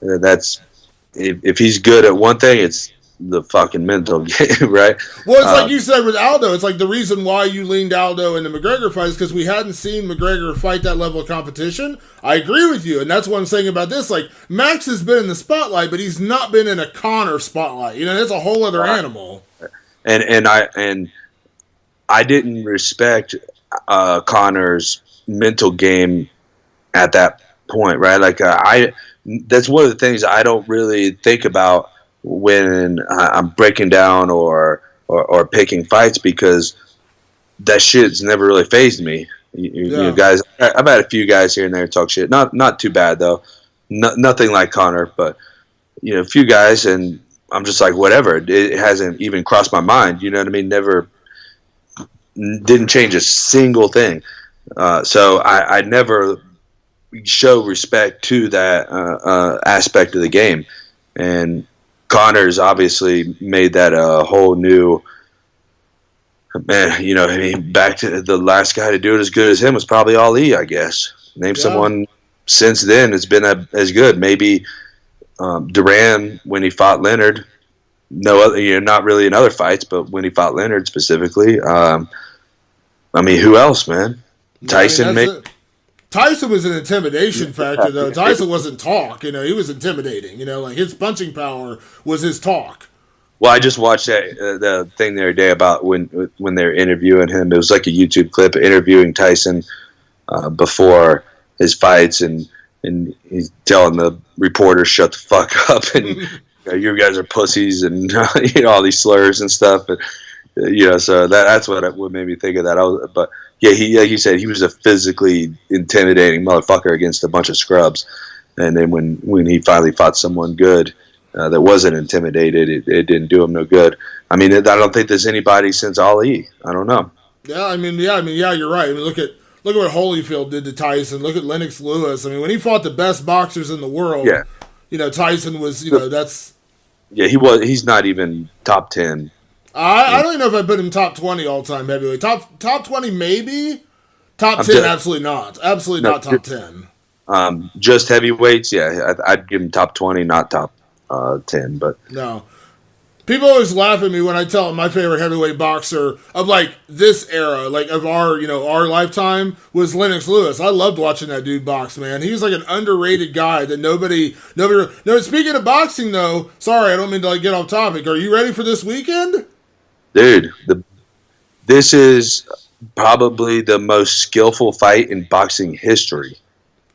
if he's good at one thing, it's the fucking mental game, right? Well, it's like you said with Aldo. It's like the reason why you leaned Aldo in the McGregor fight is because we hadn't seen McGregor fight that level of competition. I agree with you, and that's what I'm saying about this. Max has been in the spotlight, but he's not been in a Conor spotlight. That's a whole other animal. And I didn't respect Conor's mental game at that point, right? That's one of the things I don't really think about when I'm breaking down or picking fights, because that shit's never really fazed me. Guys, I've had a few guys here and there talk shit. Not too bad though. Nothing like Conor, but a few guys, and I'm just like, whatever. It hasn't even crossed my mind. You know what I mean? Never. Didn't change a single thing. So I never show respect to that aspect of the game, and Conor's obviously made that a whole new man. Back to the last guy to do it as good as him was probably Ali, I guess. Name someone since then has been as good. Maybe Duran when he fought Leonard. No other, not really in other fights, but when he fought Leonard specifically. Who else, man? Tyson, Tyson was an intimidation factor, though. Tyson wasn't talk. He was intimidating. His punching power was his talk. Well, I just watched the thing the other day about when they were interviewing him. It was like a YouTube clip interviewing Tyson before his fights, and he's telling the reporter, shut the fuck up, and you guys are pussies, and all these slurs and stuff. And, so that's what made me think of that. But yeah, like you said, he was a physically intimidating motherfucker against a bunch of scrubs. And then when he finally fought someone good, that wasn't intimidated. It didn't do him no good. I mean, I don't think there's anybody since Ali. I don't know. Yeah, you're right. I mean, look at what Holyfield did to Tyson. Look at Lennox Lewis. I mean, when he fought the best boxers in the world, Tyson was, that's. Yeah, he's not even top 10. I don't even know if I put him top 20 all time heavyweight. Top 20 maybe. Top 10 absolutely not. Absolutely not top 10. Just heavyweights, yeah, I'd give him top 20, not top 10. But no. People always laugh at me when I tell them my favorite heavyweight boxer of like this era, like of our lifetime, was Lennox Lewis. I loved watching that dude box, man. He was like an underrated guy that nobody. No, speaking of boxing though, sorry, I don't mean to like get off topic. Are you ready for this weekend? Dude, this is probably the most skillful fight in boxing history.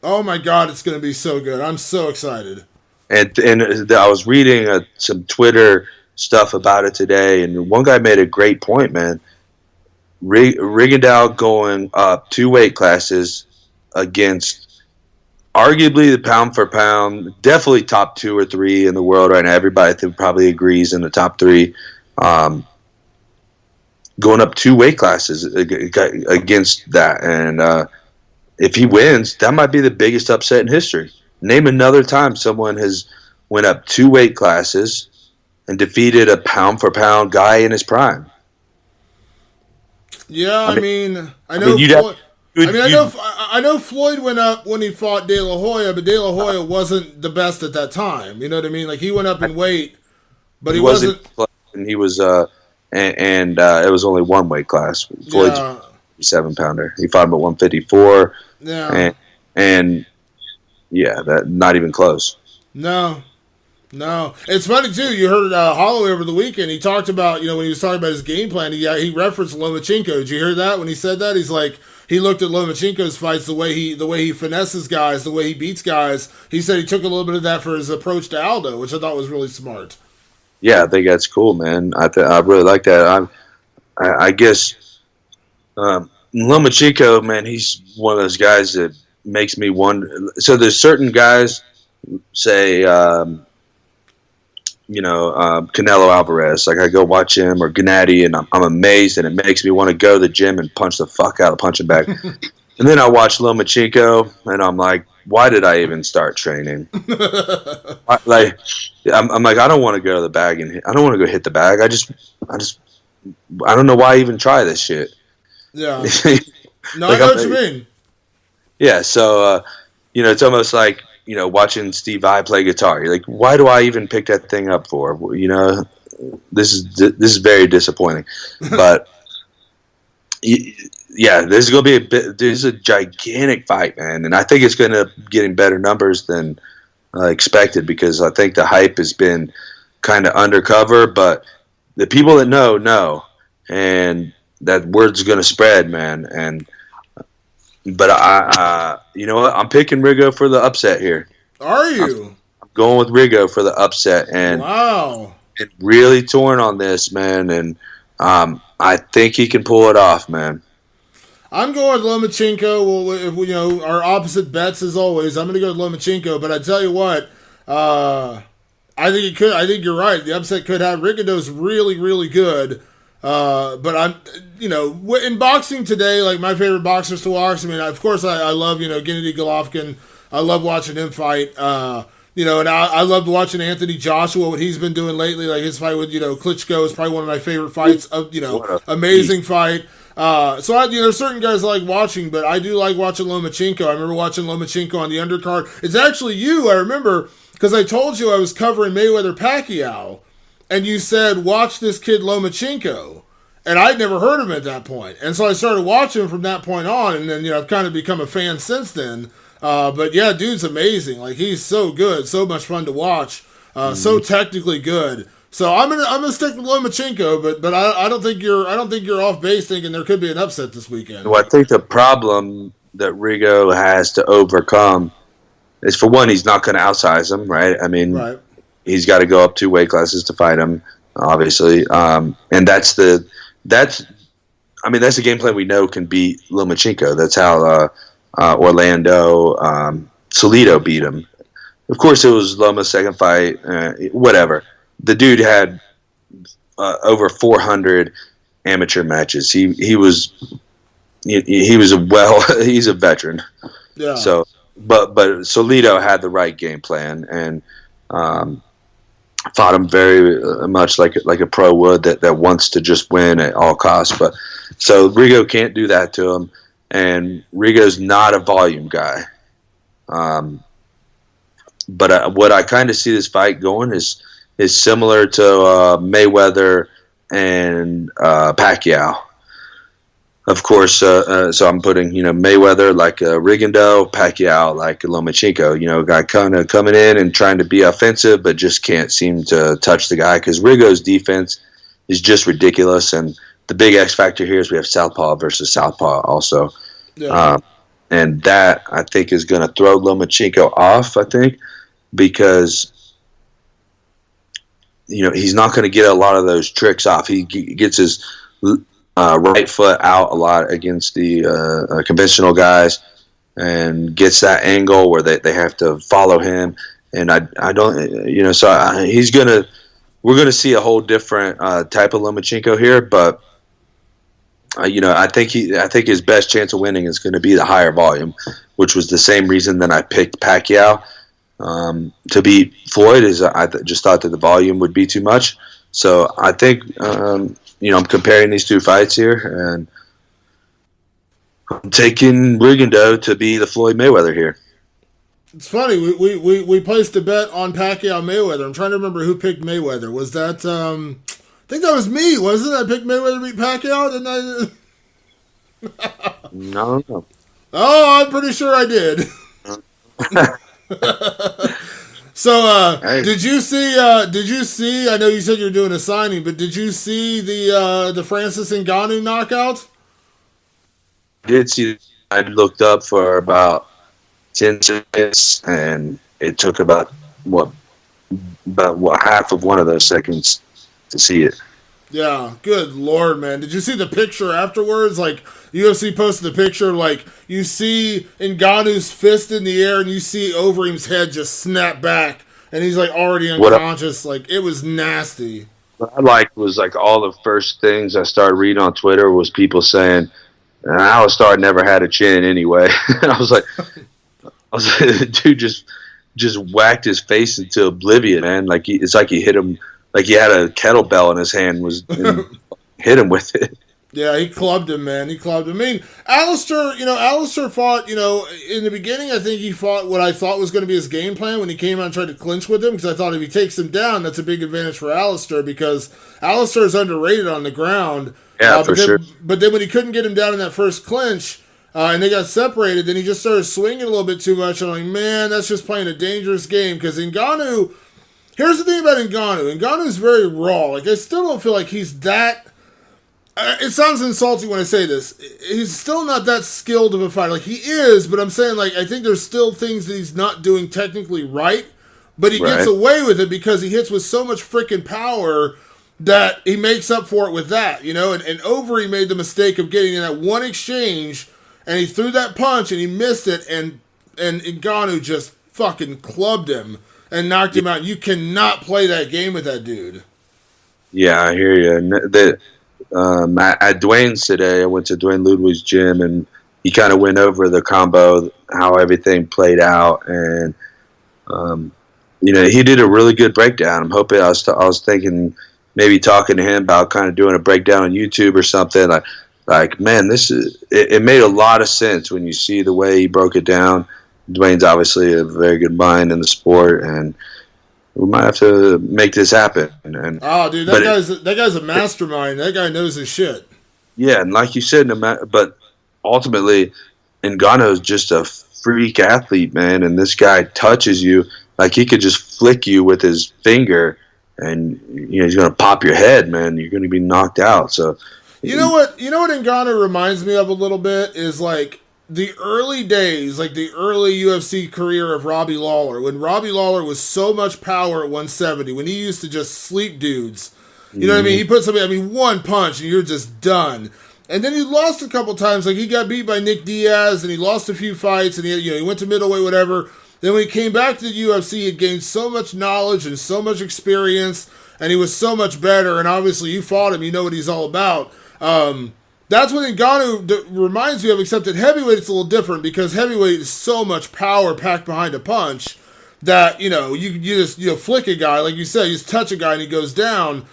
Oh my God, it's going to be so good. I'm so excited. And I was reading some Twitter stuff about it today, and one guy made a great point, man. Rigondeaux going up 2 weight classes against arguably the pound for pound, definitely top 2 or 3 in the world right now. Everybody probably agrees in the top 3. Going up 2 weight classes against that, and if he wins, that might be the biggest upset in history. Name another time someone has went up 2 weight classes and defeated a pound for pound guy in his prime. Yeah, I know Floyd went up when he fought De La Hoya, but De La Hoya wasn't the best at that time. You know what I mean? Like he went up in weight, but he wasn't. And he was, and it was only 1 weight class. Floyd's 7-pounder. He fought him at 154. Yeah, and yeah, that not even close. No. It's funny too. You heard Holloway over the weekend. He talked about, when he was talking about his game plan. He referenced Lomachenko. Did you hear that when he said that? He's like, he looked at Lomachenko's fights, the way he finesses guys, the way he beats guys. He said he took a little bit of that for his approach to Aldo, which I thought was really smart. Yeah, I think that's cool, man. I really like that. I guess Lomachenko, man, he's one of those guys that makes me wonder. So there's certain guys, say, Canelo Alvarez. Like I go watch him, or Gennady, and I'm amazed, and it makes me want to go to the gym and punch the fuck out of punching bag. And then I watch Lomachenko, and I'm like, why did I even start training? I'm like, I don't want to go to the bag, and I don't want to go hit the bag. I don't know why I even try this shit. Yeah. No, I know what you mean. Yeah, so it's almost like watching Steve Vai play guitar. You're like, why do I even pick that thing up for? This is very disappointing. But yeah, this is gonna be this is a gigantic fight, man, and I think it's gonna getting better numbers than expected, because I think the hype has been kind of undercover, but the people that know, and that word's gonna spread, man. But you know what? I'm picking Rigo for the upset here. Are you? I'm going with Rigo for the upset, and wow, and really torn on this, man. And I think he can pull it off, man. I'm going with Lomachenko. Well, our opposite bets as always. I'm going to go with Lomachenko, but I tell you what, I think it could. I think you're right. The upset could have. Rigondeaux's really, really good. But I'm, in boxing today, like my favorite boxers to watch. I mean, of course, I love, Gennady Golovkin. I love watching him fight. And I loved watching Anthony Joshua, what he's been doing lately. Like his fight with, Klitschko is probably one of my favorite fights of, amazing fight. So there's certain guys I like watching, but I do like watching Lomachenko. I remember watching Lomachenko on the undercard. It's actually you, I remember, because I told you I was covering Mayweather Pacquiao. And you said, watch this kid Lomachenko. And I'd never heard of him at that point. And so I started watching him from that point on. And then, I've kind of become a fan since then. But yeah, dude's amazing. Like, he's so good. So much fun to watch. So technically good. So I'm gonna stick with Lomachenko, but I don't think you're off base thinking there could be an upset this weekend. Well, I think the problem that Rigo has to overcome is, for one, he's not going to outsize him, right? I mean, right. He's got to go up 2 weight classes to fight him, obviously, and that's the game plan we know can beat Lomachenko. That's how Orlando Salido beat him. of course, it was Loma's second fight. Whatever. The dude had over 400 amateur matches. He was he's a veteran. Yeah. So, but Salido had the right game plan and fought him very much like a pro would that wants to just win at all costs. But so Rigo can't do that to him, and Rigo's not a volume guy. But what I kind of see this fight going is similar to Mayweather and Pacquiao. Of course, so I'm putting Mayweather like Rigondeaux, Pacquiao like Lomachenko. Guy kind of coming in and trying to be offensive, but just can't seem to touch the guy because Rigo's defense is just ridiculous. And the big X factor here is we have southpaw versus southpaw also, and that I think is going to throw Lomachenko off. I think because he's not going to get a lot of those tricks off. He gets his right foot out a lot against the conventional guys and gets that angle where they have to follow him. And I don't, we're going to see a whole different type of Lomachenko here, but I think his best chance of winning is going to be the higher volume, which was the same reason that I picked Pacquiao to beat Floyd. Is I just thought that the volume would be too much. So I think I'm comparing these two fights here, and I'm taking Rigondeaux to be the Floyd Mayweather here. It's funny. We placed a bet on Pacquiao Mayweather. I'm trying to remember who picked Mayweather. Was that I think that was me, wasn't it? I picked Mayweather to beat Pacquiao, didn't I? No. Oh, I'm pretty sure I did. So, hey. Did you see? I know you said you're doing a signing, but did you see the Francis Ngannou knockout? I did see. I looked up for about 10 seconds, and it took about half of one of those seconds to see it. Yeah, good Lord, man. Did you see the picture afterwards? Like, UFC posted the picture, like, you see Ngannou's fist in the air, and you see Overeem's head just snap back, and he's, like, already unconscious. Like, it was nasty. What I liked was, like, all the first things I started reading on Twitter was people saying, Alistar never had a chin anyway. And I was like, dude just whacked his face into oblivion, man. Like, it's like he hit him, like he had a kettlebell in his hand and hit him with it. Yeah, he clubbed him, man. He clubbed him. I mean, Alistair fought, in the beginning, I think he fought what I thought was going to be his game plan when he came out and tried to clinch with him, because I thought if he takes him down, that's a big advantage for Alistair, because Alistair is underrated on the ground. Yeah, for sure. But then when he couldn't get him down in that first clinch, and they got separated, then he just started swinging a little bit too much. I'm like, man, that's just playing a dangerous game, because Ngannou... Here's the thing about Ngannou. Ngannou's very raw. Like, I still don't feel like he's that... it sounds insulting when I say this. He's still not that skilled of a fighter. Like, he is, but I'm saying, like, I think there's still things that he's not doing technically right, but he gets away with it because he hits with so much freaking power that he makes up for it with that, And Overeem made the mistake of getting in that one exchange, and he threw that punch, and he missed it, and Ngannou just fucking clubbed him and knocked him out. You cannot play that game with that dude. Yeah, I hear you. At Dwayne's today, I went to Dwayne Ludwig's gym, and he kind of went over the combo, how everything played out, and he did a really good breakdown. I'm hoping I was thinking maybe talking to him about kind of doing a breakdown on YouTube or something. Like man, it made a lot of sense when you see the way he broke it down. Dwayne's obviously a very good mind in the sport, and we might have to make this happen. Dude, that guy's a mastermind. That guy knows his shit. Yeah, and like you said, but ultimately, Ngannou is just a freak athlete, man. And this guy touches you like he could just flick you with his finger, and he's going to pop your head, man. You're going to be knocked out. So, you know what Ngannou reminds me of a little bit is like the early days, like the early UFC career of Robbie Lawler, when Robbie Lawler was so much power at 170, when he used to just sleep dudes. You know what I mean? He put one punch and you're just done. And then he lost a couple times. Like, he got beat by Nick Diaz, and he lost a few fights, and he went to middleweight, whatever. Then when he came back to the UFC, he gained so much knowledge and so much experience, and he was so much better. And obviously, you fought him, you know what he's all about. That's what Ngannou reminds me of, except at heavyweight it's a little different because heavyweight is so much power packed behind a punch that, you just flick a guy, like you said, you just touch a guy and he goes down.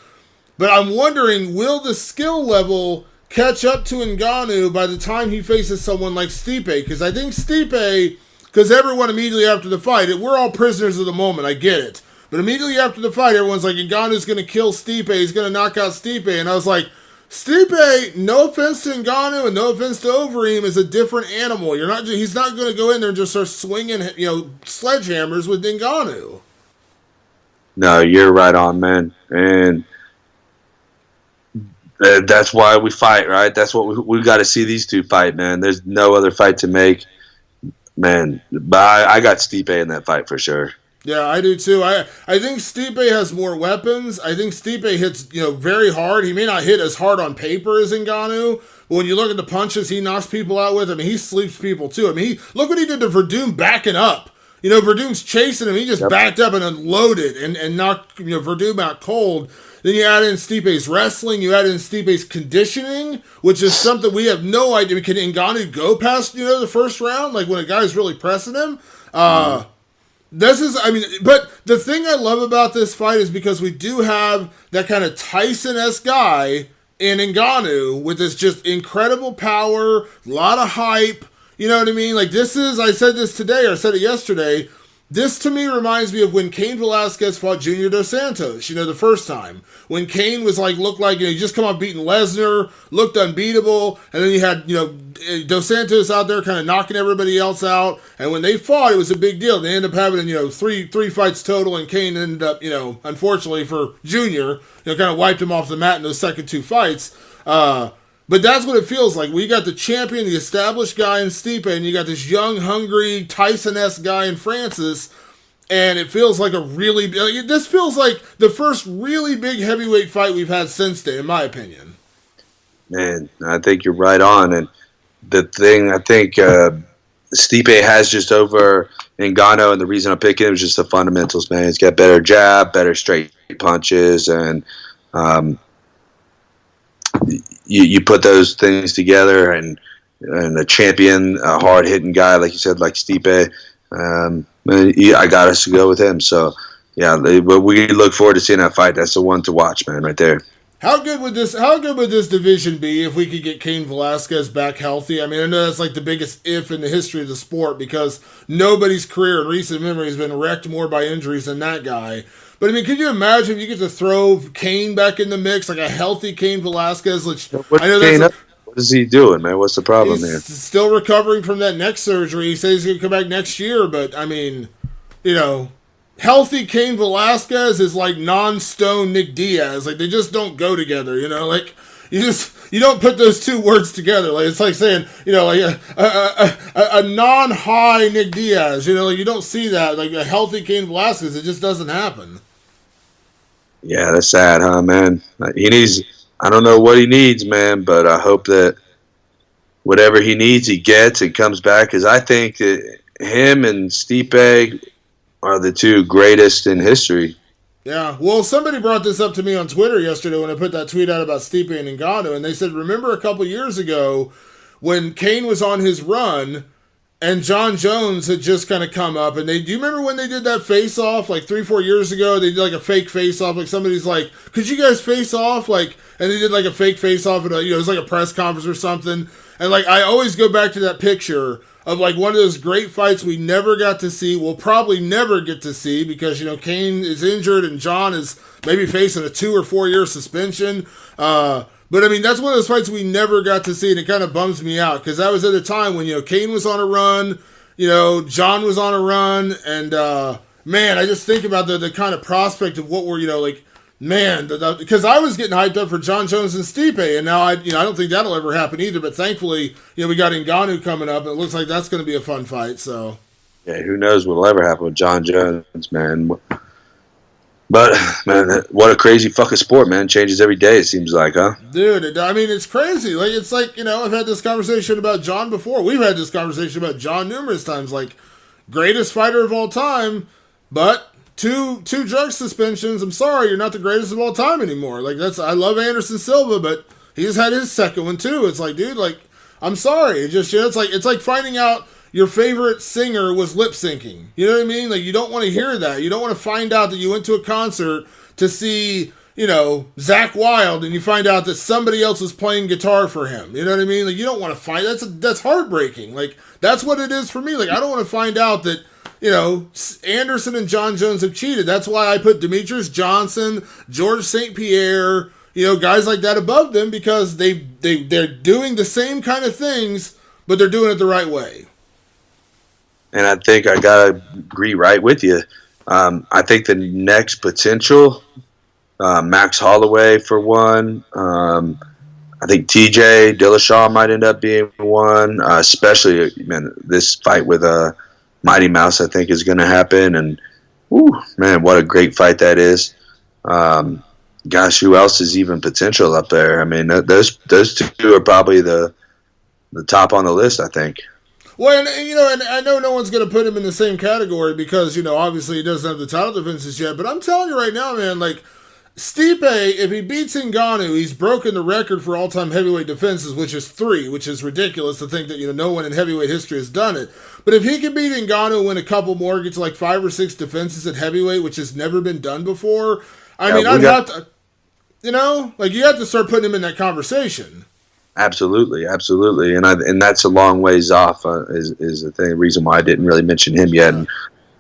But I'm wondering, will the skill level catch up to Ngannou by the time he faces someone like Stipe? Because I think Stipe, because everyone immediately after the fight, we're all prisoners of the moment, I get it. But immediately after the fight, everyone's like, Ngannou's going to kill Stipe, he's going to knock out Stipe. And I was like, Stipe, no offense to Ngannou and no offense to Overeem, is a different animal. He's not going to go in there and just start swinging, sledgehammers with Ngannou. No, you're right on, man. And that's why we fight, right? That's what we got to see these two fight, man. There's no other fight to make, man. But I got Stipe in that fight for sure. Yeah, I do too. I think Stipe has more weapons. I think Stipe hits, very hard. He may not hit as hard on paper as Ngannou, but when you look at the punches he knocks people out with, he sleeps people too. Look what he did to Verdum backing up. Verdum's chasing him. He just backed up and unloaded and knocked, Verdum out cold. Then you add in Stipe's wrestling. You add in Stipe's conditioning, which is something we have no idea. Can Ngannou go past, the first round? Like when a guy's really pressing him? But the thing I love about this fight is because we do have that kind of Tyson-esque guy in Ngannou with this just incredible power, a lot of hype. You know what I mean? Like I said this today, or I said it yesterday. This to me reminds me of when Cain Velasquez fought Junior Dos Santos, the first time. When Cain was looked like, he just come off beating Lesnar, looked unbeatable, and then you had, Dos Santos out there kind of knocking everybody else out, and when they fought, it was a big deal. They ended up having, three fights total, and Cain ended up, unfortunately for Junior, kind of wiped him off the mat in those second two fights. But that's what it feels like. We got the champion, the established guy in Stipe, and you got this young, hungry, Tyson-esque guy in Francis, and it feels like this feels like the first really big heavyweight fight we've had since then, in my opinion. Man, I think you're right on, and the thing I think Stipe has just over Ngannou, and the reason I'm picking him is just the fundamentals, man. He's got better jab, better straight punches, and you put those things together, and a champion, a hard-hitting guy, like you said, like Stipe, I got us to go with him. So, yeah, but we look forward to seeing that fight. That's the one to watch, man, right there. How good would this division be if we could get Cain Velasquez back healthy? I know that's the biggest if in the history of the sport because nobody's career in recent memory has been wrecked more by injuries than that guy. But, could you imagine if you get to throw Cain back in the mix, like a healthy Cain Velasquez? What is he doing, man? What's the problem there? He's still recovering from that neck surgery. He says he's going to come back next year. But, healthy Cain Velasquez is like non-stone Nick Diaz. They just don't go together, you don't put those two words together. It's like saying, a non-high Nick Diaz. You don't see that. Like a healthy Cain Velasquez, it just doesn't happen. Yeah, that's sad, huh, man? I don't know what he needs, man, but I hope that whatever he needs, he gets and comes back. Because I think that him and Stipe are the two greatest in history. Yeah, well, somebody brought this up to me on Twitter yesterday when I put that tweet out about Stipe and Ngannou, and they said, remember a couple years ago when Cain was on his run and John Jones had just kind of come up, and do you remember when they did that face-off 3-4 years ago? They did a fake face-off, somebody's like, could you guys face off? And they did a fake face-off at it was a press conference or something, and I always go back to that picture of one of those great fights we never got to see, we'll probably never get to see because, Cain is injured and John is maybe facing a 2 or 4 year suspension. But that's one of those fights we never got to see, and it kind of bums me out because that was at a time when, Cain was on a run, John was on a run, and man, I just think about the kind of prospect of what we're, man, because I was getting hyped up for John Jones and Stipe, and now I don't think that'll ever happen either. But thankfully, we got Ngannou coming up, and it looks like that's going to be a fun fight. So, yeah, who knows what'll ever happen with John Jones, man? But man, what a crazy fucking sport, man! Changes every day. It seems like, huh? Dude, it's crazy. I've had this conversation about John before. We've had this conversation about John numerous times. greatest fighter of all time, but two drug suspensions. I'm sorry, you're not the greatest of all time anymore. Like I love Anderson Silva, but he's had his second one too. It's like, dude, like I'm sorry. It's like finding out your favorite singer was lip syncing. You know what I mean? Like you don't want to hear that. You don't want to find out that you went to a concert to see, Zach Wilde, and you find out that somebody else was playing guitar for him. You know what I mean? Like you don't want to find that's heartbreaking. Like that's what it is for me. Like I don't want to find out that Anderson and John Jones have cheated. That's why I put Demetrius Johnson, George St. Pierre, guys like that above them, because they're doing the same kind of things, but they're doing it the right way. And I think I gotta agree right with you. I think the next potential, Max Holloway for one. I think TJ Dillashaw might end up being one, especially this fight with Mighty Mouse. I think is going to happen, and man, what a great fight that is. Gosh, who else is even potential up there? I mean, those two are probably the top on the list, I think. Well, and I know no one's going to put him in the same category because, obviously he doesn't have the title defenses yet. But I'm telling you right now, man, like, Stipe, if he beats Ngannou, he's broken the record for all-time heavyweight defenses, which is 3, which is ridiculous to think that, no one in heavyweight history has done it. But if he can beat Ngannou, win a couple more, get to like 5 or 6 defenses at heavyweight, which has never been done before, I'd have to, you have to start putting him in that conversation. Absolutely, and that's a long ways off. Is the reason why I didn't really mention him yet. And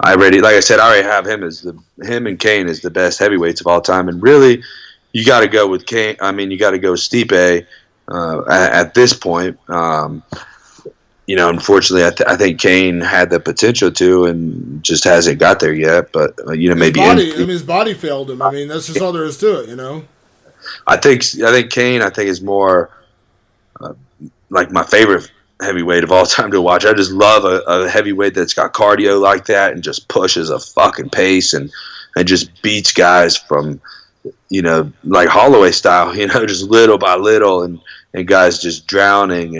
I already have him as him and Kane as the best heavyweights of all time. And really, you got to go with Kane. I mean, you got to go with Stipe at this point. Unfortunately, I think Kane had the potential to, and just hasn't got there yet. But maybe his body failed him. I mean, that's just all there is to it. I think Kane. I think is more. Like my favorite heavyweight of all time to watch. I just love a heavyweight that's got cardio like that and just pushes a fucking pace and just beats guys from, like Holloway style, just little by little and guys just drowning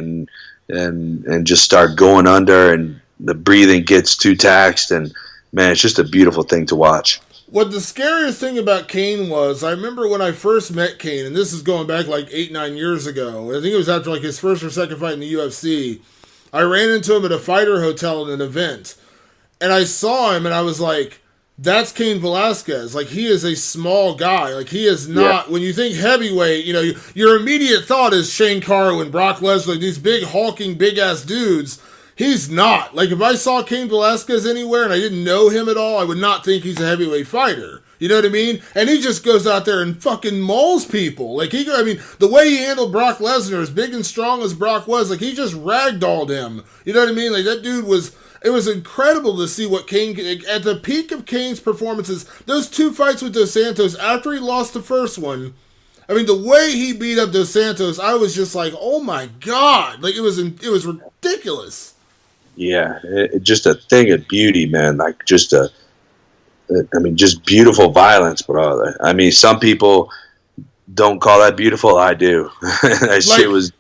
and just start going under and the breathing gets too taxed. And man, it's just a beautiful thing to watch. What the scariest thing about Kane was, I remember when I first met Kane, and this is going back like 8-9 years ago. I think it was after like his first or second fight in the UFC. I ran into him at a fighter hotel at an event, and I saw him, and I was like, "That's Cain Velasquez. Like he is a small guy. Like he is not." Yeah. When you think heavyweight, your immediate thought is Shane Carwin and Brock Lesnar, like these big hulking, big ass dudes. He's not. Like, if I saw Cain Velasquez anywhere and I didn't know him at all, I would not think he's a heavyweight fighter. You know what I mean? And he just goes out there and fucking mauls people. Like, the way he handled Brock Lesnar, as big and strong as Brock was, like, he just ragdolled him. You know what I mean? Like, that dude it was incredible to see what Kane, at the peak of Kane's performances, those 2 fights with Dos Santos, after he lost the first one, the way he beat up Dos Santos, I was just like, oh my God. Like, it was ridiculous. Yeah, just a thing of beauty, man. Like just beautiful violence, brother. I mean, some people don't call that beautiful. I do. That shit was.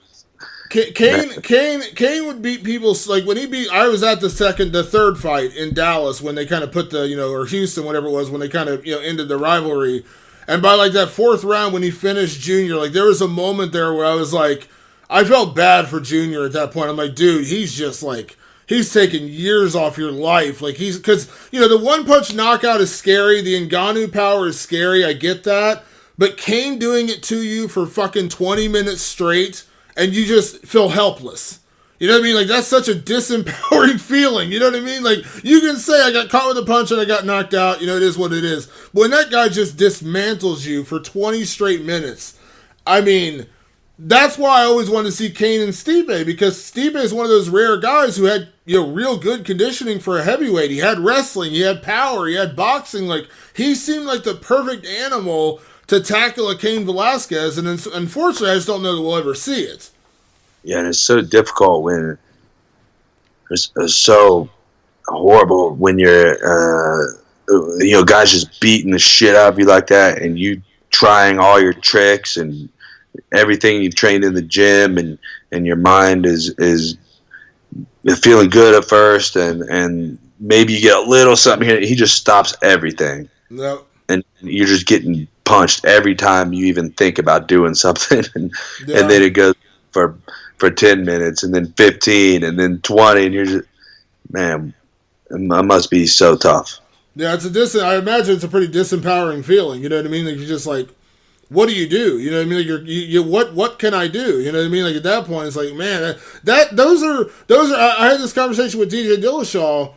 Kane would beat people like when he beat. I was at the third fight in Dallas when they kind of put or Houston, whatever it was, when they kind of ended the rivalry, and by like that 4th round when he finished Junior, like there was a moment there where I was like, I felt bad for Junior at that point. I'm like, dude, he's just like. He's taking years off your life. Like because the 1-punch knockout is scary. The Ngannou power is scary. I get that. But Kane doing it to you for fucking 20 minutes straight and you just feel helpless. You know what I mean? Like that's such a disempowering feeling. You know what I mean? Like you can say I got caught with a punch and I got knocked out. It is what it is. But when that guy just dismantles you for 20 straight minutes, that's why I always wanted to see Kane and Stipe, because Stipe is one of those rare guys who had real good conditioning for a heavyweight. He had wrestling, he had power, he had boxing. Like he seemed like the perfect animal to tackle a Cain Velasquez, and unfortunately, I just don't know that we'll ever see it. Yeah, and it's so difficult when it's so horrible when you're guys just beating the shit out of you like that, and you trying all your tricks and everything you've trained in the gym, and your mind is feeling good at first, and maybe you get a little something here. He just stops everything. Yep. And you're just getting punched every time you even think about doing something. And Yeah. then it goes for 10 minutes and then 15 and then 20. And you're just, man, it must be so tough. Yeah, I imagine it's a pretty disempowering feeling. You know what I mean? Like you're just like, what do you do? You know what I mean? Like what can I do? You know what I mean? Like at that point, it's like, man, those are. I had this conversation with DJ Dillashaw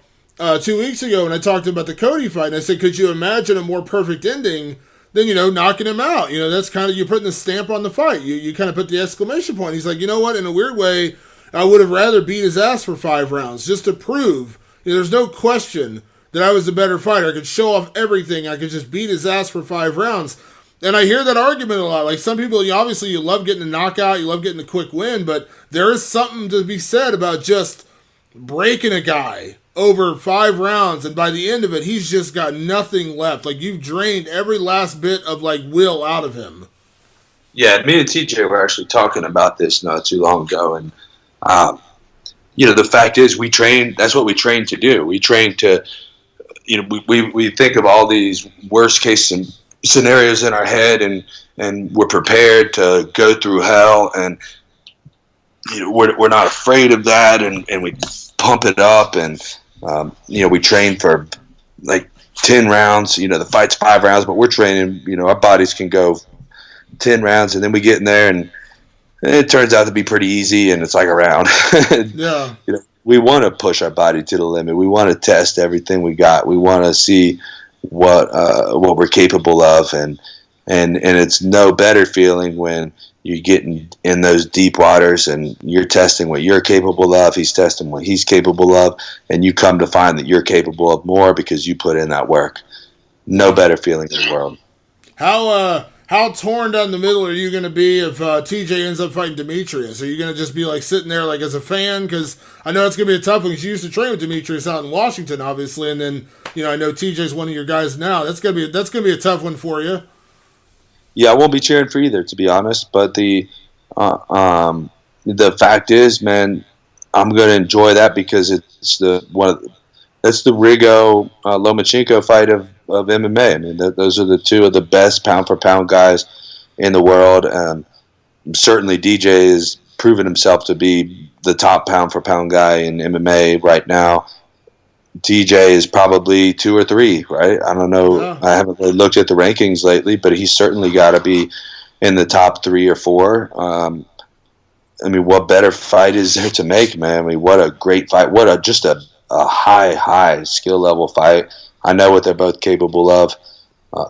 2 weeks ago, and I talked about the Cody fight, and I said, could you imagine a more perfect ending than knocking him out? That's kind of you putting the stamp on the fight. You kind of put the exclamation point. He's like, you know what? In a weird way, I would have rather beat his ass for 5 rounds just to prove. There's no question that I was the better fighter. I could show off everything. I could just beat his ass for 5 rounds. And I hear that argument a lot. Like some people, obviously you love getting a knockout, you love getting a quick win, but there is something to be said about just breaking a guy over 5 rounds, and by the end of it, he's just got nothing left. Like you've drained every last bit of like will out of him. Yeah, me and TJ were actually talking about this not too long ago, and the fact is we train. That's what we train to do. We train to. We think of all these worst case scenarios in our head, and we're prepared to go through hell, and we're not afraid of that, and we pump it up, and we train for like 10 rounds. The fight's 5 rounds, but we're training. Our bodies can go 10 rounds, and then we get in there, and it turns out to be pretty easy, and it's like a round. Yeah. We want to push our body to the limit. We want to test everything we got. We want to see what we're capable of, and it's no better feeling when you're getting in those deep waters and you're testing what you're capable of. He's testing what he's capable of, and you come to find that you're capable of more because you put in that work. No better feeling in the world. How torn down the middle are you going to be if TJ ends up fighting Demetrius? Are you going to just be like sitting there like as a fan? Because I know it's going to be a tough one because you used to train with Demetrius out in Washington, obviously, and then I know TJ's one of your guys now. That's going to be a tough one for you. Yeah, I won't be cheering for either, to be honest. But the fact is, man, I'm going to enjoy that because it's that's the Rigo Lomachenko fight of MMA. I mean, those are the two of the best pound-for-pound guys in the world. Certainly, DJ has proven himself to be the top pound-for-pound guy in MMA right now. TJ is probably 2 or 3, right? I don't know. Yeah. I haven't really looked at the rankings lately, but he's certainly got to be in the top 3 or 4. I mean, what better fight is there to make, man? I mean, what a great fight. What a high skill level fight. I know what they're both capable of.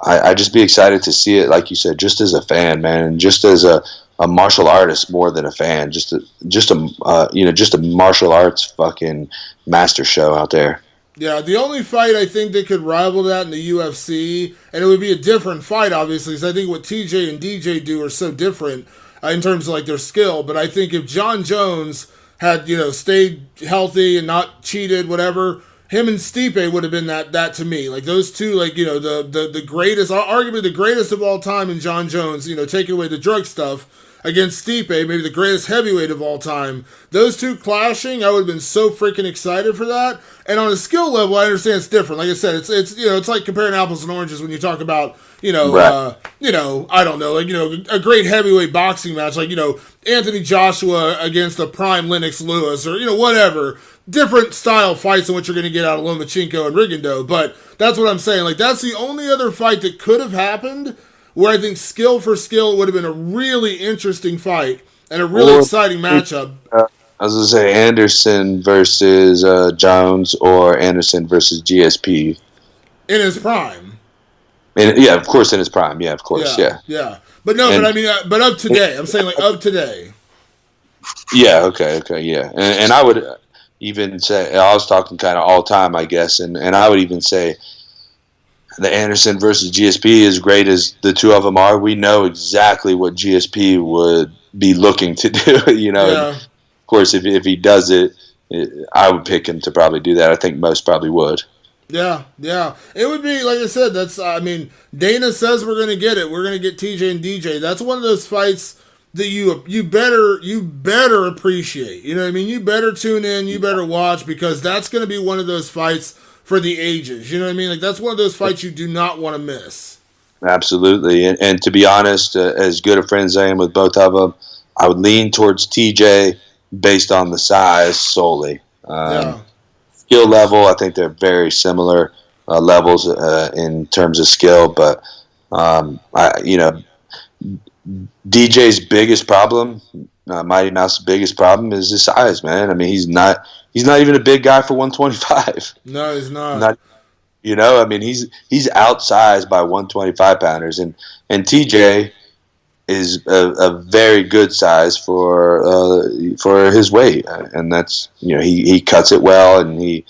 I just be excited to see it, like you said, just as a fan, man, and just as a martial artist more than a fan. Just a martial arts fucking master show out there. Yeah, the only fight I think that could rival that in the UFC, and it would be a different fight, obviously, because I think what TJ and DJ do are so different in terms of like their skill. But I think if John Jones had stayed healthy and not cheated, whatever, him and Stipe would have been that to me. Like those two, like the greatest, arguably the greatest of all time in John Jones. Taking away the drug stuff. Against Stipe, maybe the greatest heavyweight of all time. Those two clashing, I would have been so freaking excited for that. And on a skill level, I understand it's different. Like I said, it's like comparing apples and oranges when you talk about right. I don't know, like a great heavyweight boxing match, like Anthony Joshua against a prime Lennox Lewis, or whatever. Different style fights than what you're going to get out of Lomachenko and Rigondeaux. But that's what I'm saying. Like that's the only other fight that could have happened where I think skill for skill would have been a really interesting fight and a really exciting matchup. I was going to say Anderson versus Jones or Anderson versus GSP. In his prime. Yeah, of course in his prime. Yeah, of course, yeah. Yeah. But no, but I mean, but of today. I'm saying like of today. Yeah, okay, yeah. And I would even say, I was talking kind of all time, I guess, and I would even say the Anderson versus GSP, as great as the two of them are, we know exactly what GSP would be looking to do. Yeah. Of course, if he does it, I would pick him to probably do that. I think most probably would. Yeah. It would be, like I said, Dana says we're going to get it. We're going to get TJ and DJ. That's one of those fights that you better appreciate. You know what I mean? You better tune in, you better watch, because that's going to be one of those fights for the ages. You know what I mean? Like, that's one of those fights you do not want to miss. Absolutely. And to be honest, as good a friends I am with both of them, I would lean towards TJ based on the size solely. Yeah. Skill level, I think they're very similar levels in terms of skill, but DJ's biggest problem, Mighty Mouse's biggest problem, is his size, man. I mean, he's not even a big guy for 125. No, he's not. I mean, he's outsized by 125 pounders, and TJ is a very good size for his weight, and that's he cuts it well, and he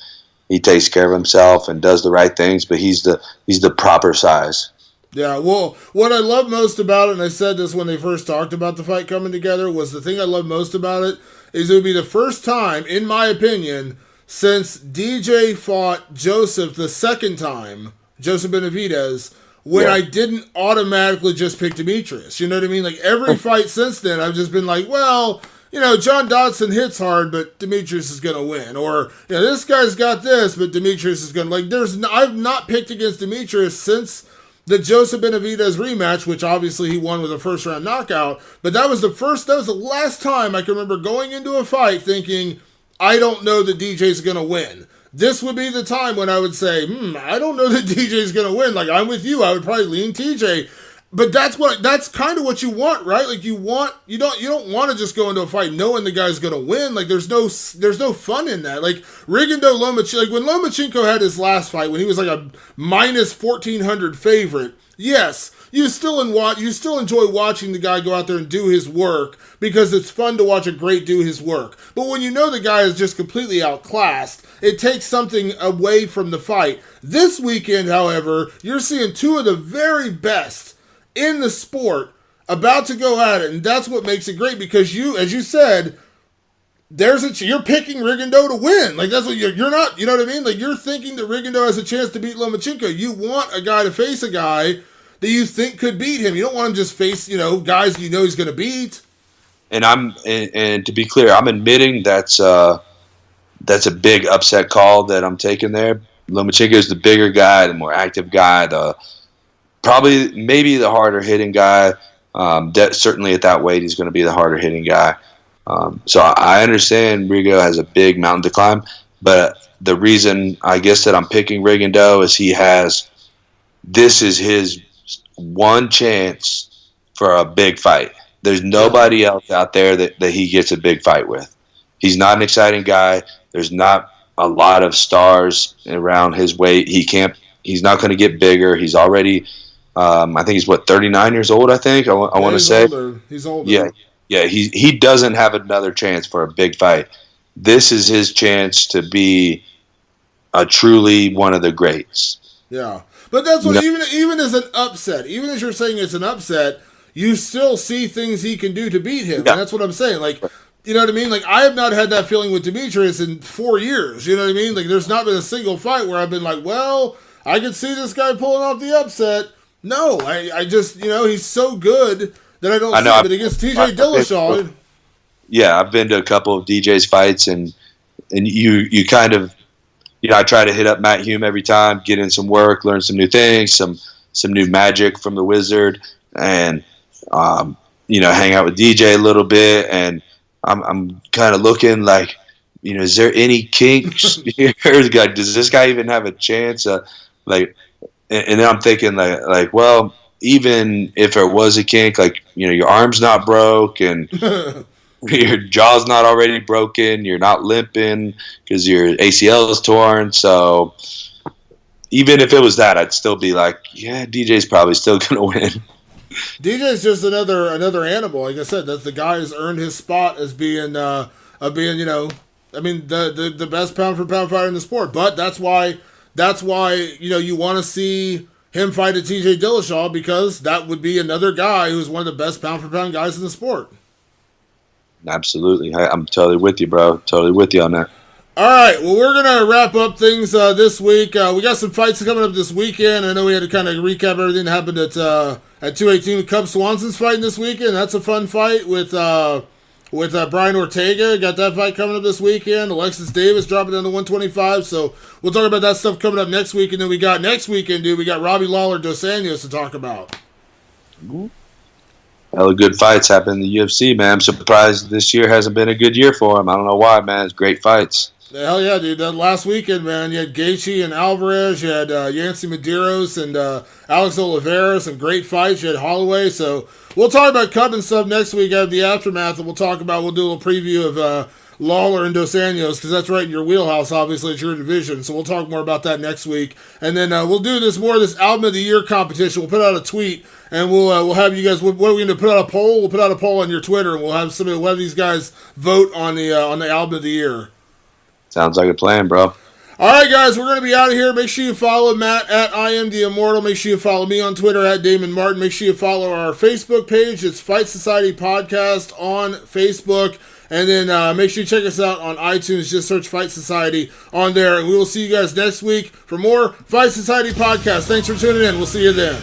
takes care of himself and does the right things, but he's the proper size. Yeah, well, what I love most about it, and I said this when they first talked about the fight coming together, was the thing I love most about it is it would be the first time, in my opinion, since DJ fought Joseph the second time, Joseph Benavidez, when I didn't automatically just pick Demetrius. You know what I mean? Like, every fight since then, I've just been like, well, John Dodson hits hard, but Demetrius is going to win. Or, this guy's got this, but Demetrius is going to, I've not picked against Demetrius since the Joseph Benavidez rematch, which obviously he won with a first-round knockout, but that was the last time I can remember going into a fight thinking, I don't know that DJ's going to win. This would be the time when I would say, I don't know that DJ's going to win. Like, I'm with you. I would probably lean TJ. But that's kind of what you want, right? Like, you don't want to just go into a fight knowing the guy's going to win. Like, there's no fun in that. Like, Rigondeaux Lomachenko, like when Lomachenko had his last fight, when he was like a minus 1,400 favorite, yes, you still enjoy watching the guy go out there and do his work because it's fun to watch a great do his work. But when you know the guy is just completely outclassed, it takes something away from the fight. This weekend, however, you're seeing two of the very best in the sport about to go at it, and that's what makes it great, because as you said, you're picking Rigondeaux to win. Like, that's what you're not, you know what I mean? Like, you're thinking that Rigondeaux has a chance to beat Lomachenko. You want a guy to face a guy that you think could beat him. You don't want him to just face, guys he's going to beat. And and to be clear, I'm admitting that's a big upset call that I'm taking there. Lomachenko is the bigger guy, the more active guy, maybe the harder hitting guy. Certainly at that weight, he's going to be the harder hitting guy. So I understand Rigo has a big mountain to climb, but the reason I guess that I'm picking Rigondeaux is this is his one chance for a big fight. There's nobody else out there that he gets a big fight with. He's not an exciting guy. There's not a lot of stars around his weight. He's not going to get bigger. He's already, I think he's 39 years old. I think I want to say. He's older. Yeah. He doesn't have another chance for a big fight. This is his chance to be a truly one of the greats. Yeah, but that's what even as an upset, even as you're saying it's an upset, you still see things he can do to beat him, and that's what I'm saying. Like, you know what I mean? Like, I have not had that feeling with Demetrius in 4 years. You know what I mean? Like, there's not been a single fight where I've been like, well, I could see this guy pulling off the upset. No, I just, he's so good that I don't see it. But against TJ Dillashaw. Yeah, I've been to a couple of DJ's fights, and you kind of, I try to hit up Matt Hume every time, get in some work, learn some new things, some new magic from the Wizard, and, hang out with DJ a little bit, and I'm kind of looking like, is there any kinks here? Like, does this guy even have a chance? And then I'm thinking like, well, even if it was a kink, like, your arm's not broke and your jaw's not already broken, you're not limping because your ACL is torn. So even if it was that, I'd still be like, yeah, DJ's probably still going to win. DJ's just another animal. Like I said, that's the guy who's earned his spot as being the best pound for pound fighter in the sport. But that's why you want to see him fight a TJ Dillashaw, because that would be another guy who's one of the best pound for pound guys in the sport. Absolutely. I'm totally with you, bro. Totally with you on that. All right, well, we're going to wrap up things this week. We got some fights coming up this weekend. I know we had to kind of recap everything that happened at 218. Cub Swanson's fighting this weekend. That's a fun fight with Brian Ortega. Got that fight coming up this weekend. Alexis Davis dropping down to 125. So we'll talk about that stuff coming up next week. And then we got next weekend, dude, we got Robbie Lawler Dos Anjos to talk about. Hella good fights happen in the UFC, man. I'm surprised this year hasn't been a good year for him. I don't know why, man. It's great fights. Hell yeah, dude. That last weekend, man, you had Gaethje and Alvarez, you had Yancy Medeiros and Alex Oliveira, some great fights. You had Holloway. So we'll talk about Cub and stuff next week out of the aftermath, and we'll do a little preview of Lawler and Dos Anjos, because that's right in your wheelhouse, obviously. It's your division. So we'll talk more about that next week. And then we'll do this Album of the Year competition. We'll put out a tweet, and we'll have you guys, what are we going to put out a poll? We'll put out a poll on your Twitter, and we'll have one of these guys vote on the Album of the Year. Sounds like a plan, bro. All right, guys, we're going to be out of here. Make sure you follow Matt at IamTheImmortal. Make sure you follow me on Twitter at Damon Martin. Make sure you follow our Facebook page. It's Fight Society Podcast on Facebook. And then make sure you check us out on iTunes. Just search Fight Society on there. And we will see you guys next week for more Fight Society Podcast. Thanks for tuning in. We'll see you then.